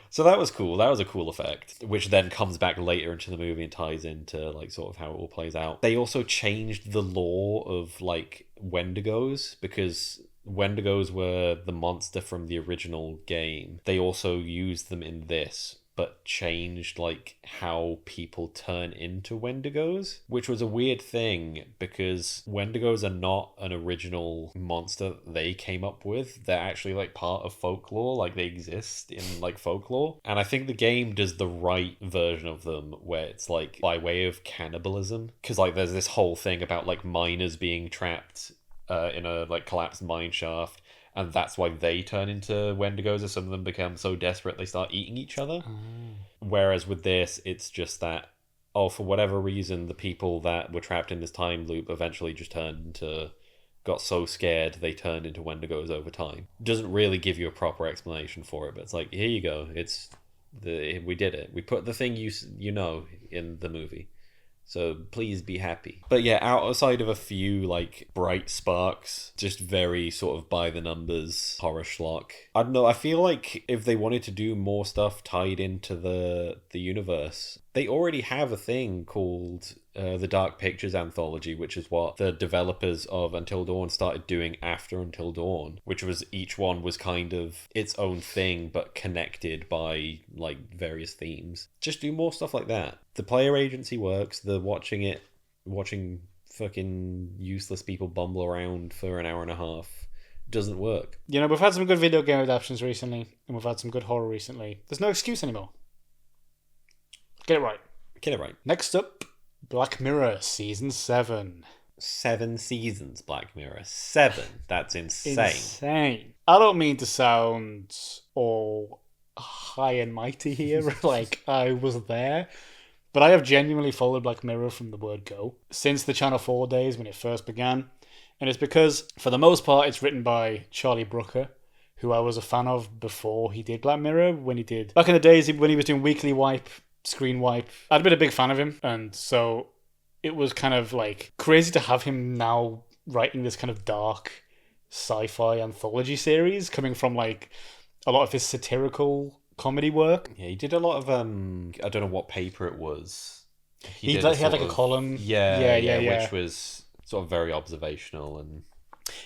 So that was cool. That was a cool effect, which then comes back later into the movie and ties into like sort of how it all plays out. They also changed the lore of like Wendigos, because Wendigos were the monster from the original game. They also used them in this, but changed like how people turn into Wendigos, which was a weird thing because Wendigos are not an original monster they came up with. They're actually like part of folklore, like they exist in like folklore. And I think the game does the right version of them where it's like by way of cannibalism, because like there's this whole thing about like miners being trapped in a like collapsed mine shaft, and that's why they turn into Wendigos, as some of them become so desperate they start eating each other. Whereas with this, it's just that, oh, for whatever reason, the people that were trapped in this time loop eventually just got so scared they turned into Wendigos over time. Doesn't really give you a proper explanation for it, but it's like, here you go. We did it. We put the thing you know in the movie. So please be happy. But yeah, outside of a few like bright sparks, just very sort of by the numbers horror schlock. I don't know, I feel like if they wanted to do more stuff tied into the universe, they already have a thing called the Dark Pictures Anthology, which is what the developers of Until Dawn started doing after Until Dawn, which was each one was kind of its own thing but connected by like various themes. Just do more stuff like that. The player agency works, the watching fucking useless people bumble around for an hour and a half doesn't work. You know, we've had some good video game adaptations recently, and we've had some good horror recently. There's no excuse anymore. Get it right. Get it right. Next up, Black Mirror Season 7. 7 seasons, Black Mirror. 7. That's insane. Insane. I don't mean to sound all high and mighty here, like I was there, but I have genuinely followed Black Mirror from the word go, since the Channel 4 days when it first began. And it's because, for the most part, it's written by Charlie Brooker, who I was a fan of before he did Black Mirror, back in the days when he was doing Weekly Wipe, Screen Wipe. I'd been a big fan of him, and so it was kind of like crazy to have him now writing this kind of dark sci-fi anthology series coming from like a lot of his satirical comedy work. Yeah, he did a lot of I don't know what paper it was. He had like a column. Yeah, which was sort of very observational and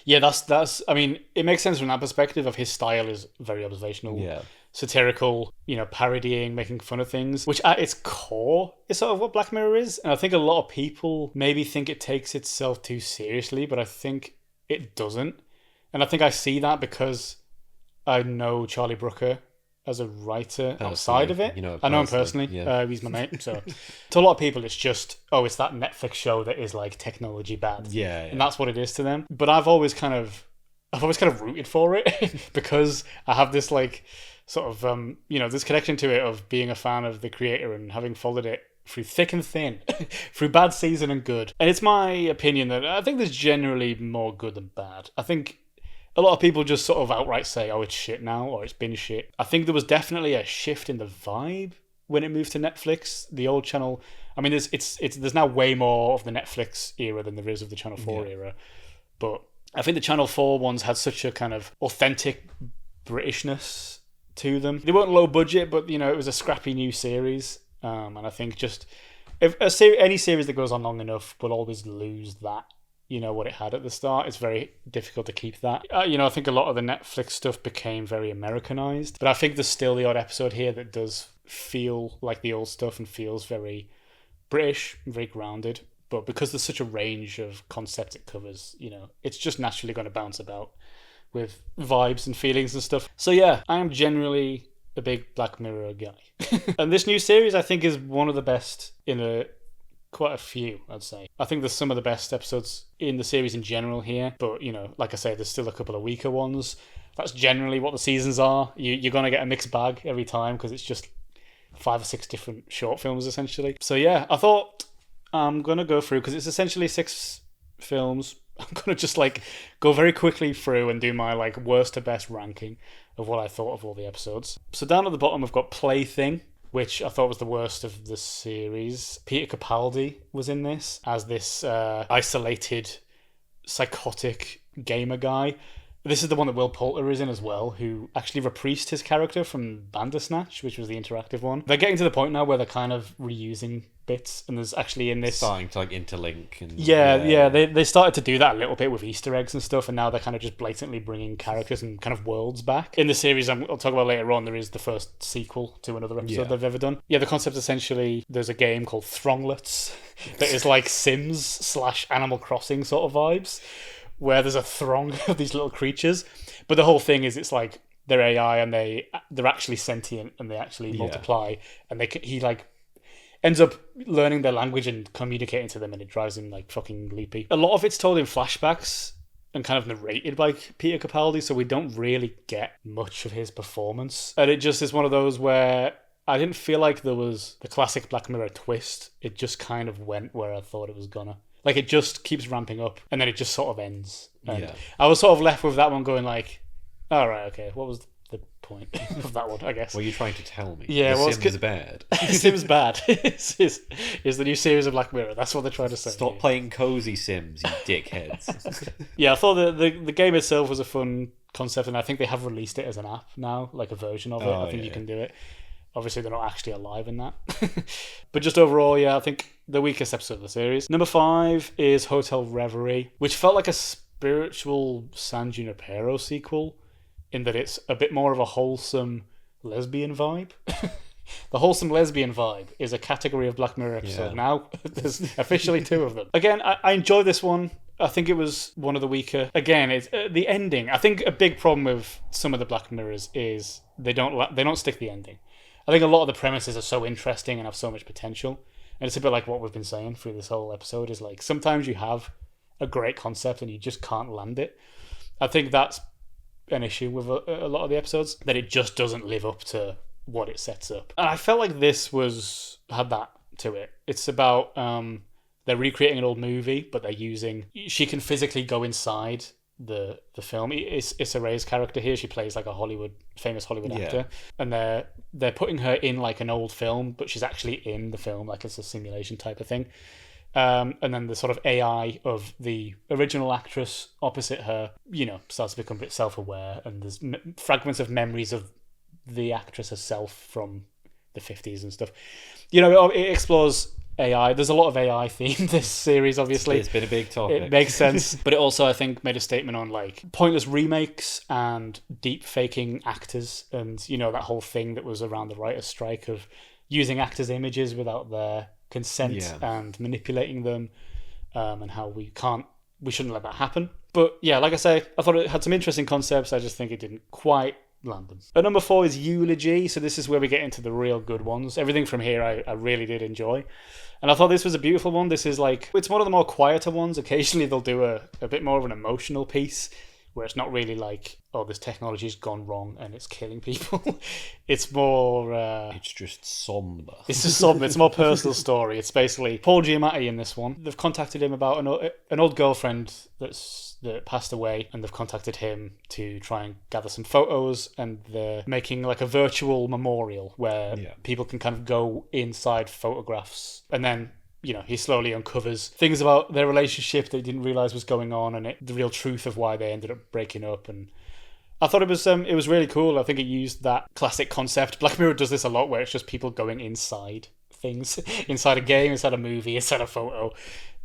yeah, that's I mean, it makes sense from that perspective of his style is very observational. Yeah. Satirical, parodying, making fun of things, which at its core is sort of what Black Mirror is. And I think a lot of people maybe think it takes itself too seriously, but I think it doesn't. And I think I see that because I know Charlie Brooker as a writer outside of it. I know him personally. Yeah. He's my mate. So to a lot of people, it's just, it's that Netflix show that is like technology bad. Yeah. And that's what it is to them. But I've always kind of rooted for it because I have this like sort of, this connection to it of being a fan of the creator and having followed it through thick and thin, through bad season and good. And it's my opinion that I think there's generally more good than bad. I think a lot of people just sort of outright say, oh, it's shit now, or it's been shit. I think there was definitely a shift in the vibe when it moved to Netflix. The old channel, I mean, there's now way more of the Netflix era than there is of the Channel 4 era. But I think the Channel 4 ones had such a kind of authentic Britishness to them. They weren't low budget, but, it was a scrappy new series. And I think just if any series that goes on long enough will always lose that. What it had at the start. It's very difficult to keep that. I think a lot of the Netflix stuff became very Americanized, but I think there's still the odd episode here that does feel like the old stuff and feels very British, very grounded, but because there's such a range of concepts it covers, it's just naturally going to bounce about with vibes and feelings and stuff. So yeah, I am generally a big Black Mirror guy. And this new series I think is one of the best in quite a few, I'd say. I think there's some of the best episodes in the series in general here, but like I say, there's still a couple of weaker ones. That's generally what the seasons are. You're going to get a mixed bag every time because it's just 5 or 6 different short films essentially. So yeah, I thought I'm going to go through, because it's essentially 6 films. I'm going to just go very quickly through and do my worst to best ranking of what I thought of all the episodes. So down at the bottom I've got Plaything, which I thought was the worst of the series. Peter Capaldi was in this as this isolated, psychotic gamer guy. This is the one that Will Poulter is in as well, who actually reprised his character from Bandersnatch, which was the interactive one. They're getting to the point now where they're kind of reusing bits, and there's actually in this... starting to interlink. And they started to do that a little bit with Easter eggs and stuff, and now they're kind of just blatantly bringing characters and kind of worlds back. In the series I'll talk about later on, there is the first sequel to another episode they've ever done. Yeah, the concept essentially, there's a game called Thronglets that is like Sims / Animal Crossing sort of vibes, where there's a throng of these little creatures, but the whole thing is it's like they're AI and they're actually sentient and they actually multiply, and he ends up learning their language and communicating to them, and it drives him fucking loopy. A lot of it's told in flashbacks and kind of narrated by Peter Capaldi, so we don't really get much of his performance, and it just is one of those where I didn't feel like there was the classic Black Mirror twist. It just kind of went where I thought it was gonna. It just keeps ramping up, and then it just sort of ends. And I was sort of left with that one going all right, okay, what was the point of that one, I guess? What are you trying to tell me? Yeah, Sims bad. Sims bad is the new series of Black Mirror. That's what they're trying to say. Stop playing cozy Sims, you dickheads. Yeah, I thought the game itself was a fun concept, and I think they have released it as an app now, a version of it. I think you can do it. Obviously, they're not actually alive in that. But just overall, I think the weakest episode of the series. Number 5 is Hotel Reverie, which felt like a spiritual San Junipero sequel, in that it's a bit more of a wholesome lesbian vibe. The wholesome lesbian vibe is a category of Black Mirror episode. Now there's officially 2 of them. Again, I enjoyed this one. I think it was one of the weaker. Again, it's the ending. I think a big problem with some of the Black Mirrors is they don't stick the ending. I think a lot of the premises are so interesting and have so much potential. And it's a bit like what we've been saying through this whole episode, is sometimes you have a great concept and you just can't land it. I think that's an issue with a lot of the episodes, that it just doesn't live up to what it sets up. And I felt like this had that to it. It's about they're recreating an old movie, but she can physically go inside the film. It's Issa Rae's character here. She plays a famous Hollywood actor, and they're putting her in an old film, but she's actually in the film, it's a simulation type of thing. And then the sort of AI of the original actress opposite her, starts to become a bit self-aware, and there's fragments of memories of the actress herself from the 50s and stuff. It explores AI. There's a lot of AI theme this series, obviously. It's been a big topic. It makes sense. But it also, I think, made a statement on pointless remakes and deep faking actors, and that whole thing that was around the writer's strike of using actors' images without their consent and manipulating them, and how we shouldn't let that happen. But yeah, like I say, I thought it had some interesting concepts. I just think it didn't quite land them. At number 4 is Eulogy. So this is where we get into the real good ones. Everything from here I really did enjoy. And I thought this was a beautiful one. This is it's one of the more quieter ones. Occasionally they'll do a bit more of an emotional piece, where it's not really this technology's gone wrong and it's killing people. It's more... it's just somber. It's just somber. It's a more personal story. It's basically Paul Giamatti in this one. They've contacted him about an old girlfriend that passed away, and they've contacted him to try and gather some photos, and they're making a virtual memorial where people can kind of go inside photographs, and then he slowly uncovers things about their relationship that he didn't realize was going on, and the real truth of why they ended up breaking up. And I thought it was really cool. I think it used that classic concept. Black Mirror does this a lot, where it's just people going inside things, inside a game, inside a movie, inside a photo.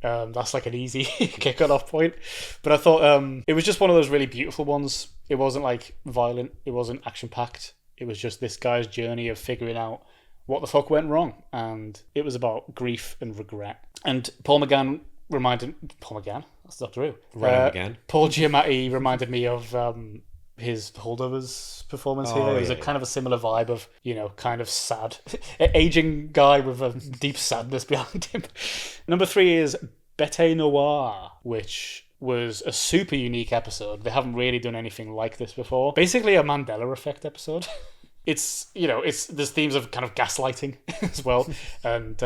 That's an easy kick-off point. But I thought it was just one of those really beautiful ones. It wasn't violent. It wasn't action-packed. It was just this guy's journey of figuring out what the fuck went wrong, and it was about grief and regret. And Paul McGann reminded Paul McGann. That's Doctor Who. Again. Paul Giamatti reminded me of his Holdovers performance here. It was a kind of a similar vibe of, kind of sad, aging guy with a deep sadness behind him. Number 3 is Bete Noir, which was a super unique episode. They haven't really done anything like this before. Basically a Mandela Effect episode. It's, there's themes of kind of gaslighting as well. And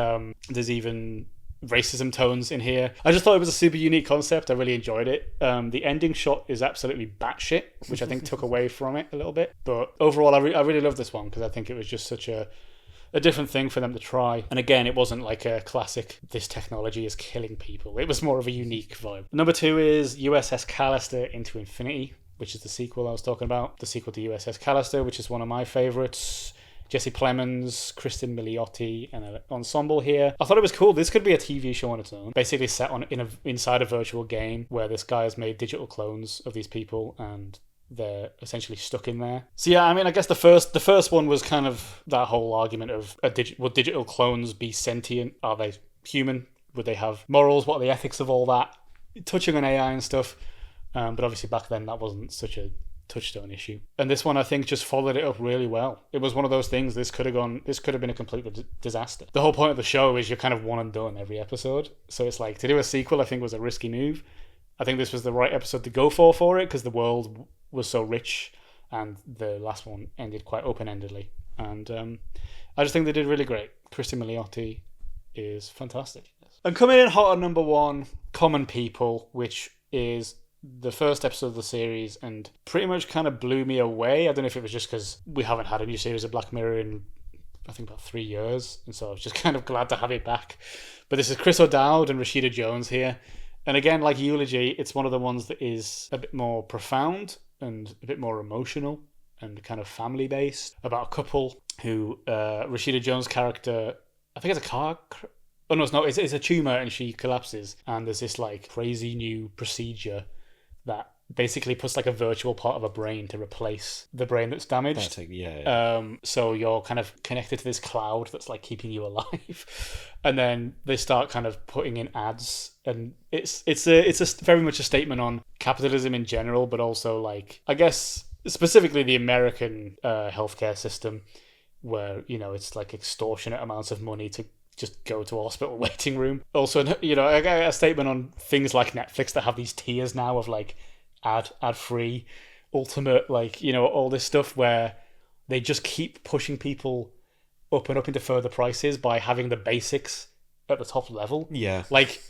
there's even racism tones in here. I just thought it was a super unique concept. I really enjoyed it. The ending shot is absolutely batshit, which I think took away from it a little bit. But overall, I really love this one because I think it was just such a different thing for them to try. And again, it wasn't like a classic, this technology is killing people. It was more of a unique vibe. Number 2 is USS Callister Into Infinity, which is the sequel I was talking about. The sequel to USS Callister, which is one of my favourites. Jesse Plemons, Kristen Milioti, and an ensemble here. I thought it was cool. This could be a TV show on its own. Basically set inside a virtual game where this guy has made digital clones of these people and they're essentially stuck in there. So yeah, I mean, I guess the first one was kind of that whole argument of would digital clones be sentient? Are they human? Would they have morals? What are the ethics of all that? Touching on AI and stuff. But obviously back then that wasn't such a touchstone issue. And this one, I think, just followed it up really well. It was one of those things, this could have been a complete disaster. The whole point of the show is you're kind of one and done every episode. So it's like, to do a sequel, I think, was a risky move. I think this was the right episode to go for it, because the world was so rich, and the last one ended quite open-endedly. And I just think they did really great. Kristen Milioti is fantastic. And coming in hot at number 1, Common People, which is the first episode of the series and pretty much kind of blew me away. I don't know if it was just because we haven't had a new series of Black Mirror in, I think, about 3 years, and so I was just kind of glad to have it back. But this is Chris O'Dowd and Rashida Jones here. And again, like Eulogy, it's one of the ones that is a bit more profound and a bit more emotional and kind of family-based, about a couple who, Rashida Jones' character, I think it's a car... Oh, no, it's a tumour and she collapses, and there's this like crazy new procedure that basically puts like a virtual part of a brain to replace the brain that's damaged. So you're kind of connected to this cloud that's like keeping you alive. And then they start kind of putting in ads, and it's very much a statement on capitalism in general, but also like, I guess specifically the American healthcare system, where, it's like extortionate amounts of money to just go to a hospital waiting room. Also, a statement on things like Netflix that have these tiers now of like ad-free, ultimate, like, all this stuff where they just keep pushing people up and up into further prices by having the basics at the top level. Yeah. Like,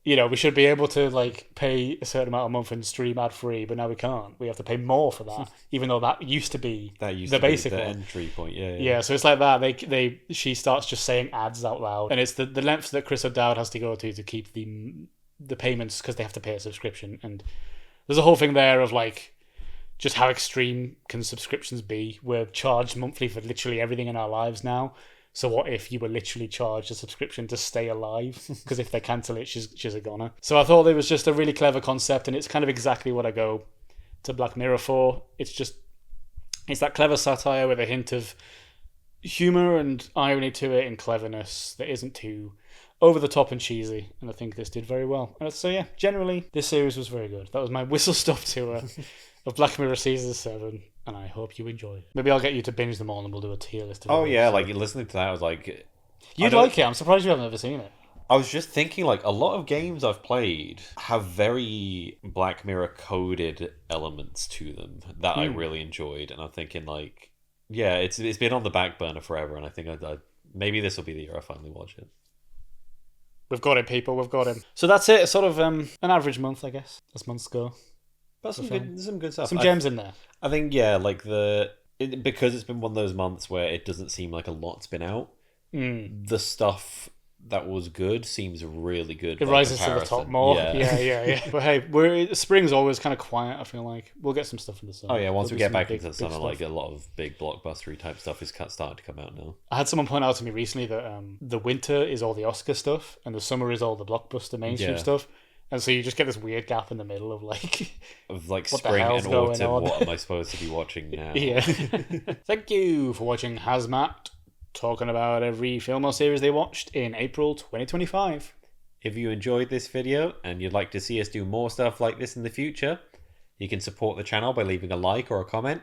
we should be able to like pay a certain amount a month and stream ad-free, but now we can't. We have to pay more for that, even though that used to be the basic one. Entry point. Yeah, so it's like that. She starts just saying ads out loud, and it's the lengths that Chris O'Dowd has to go to keep the payments, because they have to pay a subscription. And there's a whole thing there of like just how extreme can subscriptions be. We're charged monthly for literally everything in our lives now. So what if you were literally charged a subscription to stay alive? Because if they cancel it, she's a goner. So I thought it was just a really clever concept, and it's kind of exactly what I go to Black Mirror for. It's that clever satire with a hint of humour and irony to it, and cleverness that isn't too over the top and cheesy. And I think this did very well. So yeah, generally this series was very good. That was my whistle stop tour of Black Mirror season 7. And I hope you enjoy it. Maybe I'll get you to binge them all and we'll do a tier list of like listening to that, I was like... You'd like it. I'm surprised you haven't ever seen it. I was just thinking, like, a lot of games I've played have very Black Mirror coded elements to them that I really enjoyed. And I'm thinking, like, yeah, it's been on the back burner forever, and I think maybe this will be the year I finally watch it. We've got him, people. We've got him. So that's it. Sort of an average month, I guess, as months go. But some good stuff. Some gems in there. I think, yeah, like because it's been one of those months where it doesn't seem like a lot's been out. The stuff that was good seems really good. It rises to the top more. Yeah. But hey, spring's always kind of quiet, I feel like. We'll get some stuff in the summer. Oh yeah, once we get back into the summer, like a lot of big blockbustery type stuff is starting to come out now. I had someone point out to me recently that the winter is all the Oscar stuff and the summer is all the blockbuster mainstream stuff. And so you just get this weird gap in the middle of like spring and autumn. What am I supposed to be watching now? Yeah. Thank you for watching Hazmat talking about every film or series they watched in April 2025. If you enjoyed this video and you'd like to see us do more stuff like this in the future, you can support the channel by leaving a like or a comment.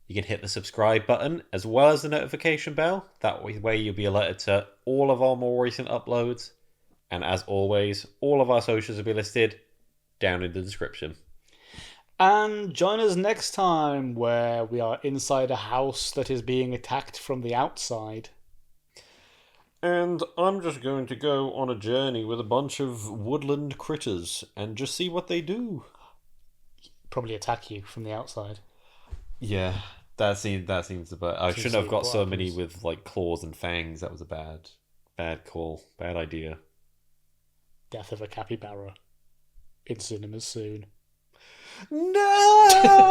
You can hit the subscribe button as well as the notification bell. That way you'll be alerted to all of our more recent uploads. And as always, all of our socials will be listed down in the description. And join us next time where we are inside a house that is being attacked from the outside. And I'm just going to go on a journey with a bunch of woodland critters and just see what they do. Probably attack you from the outside. Yeah, that seems about. I shouldn't have got so many with like claws and fangs. That was a bad call, bad idea. Death of a capybara in cinemas soon. No.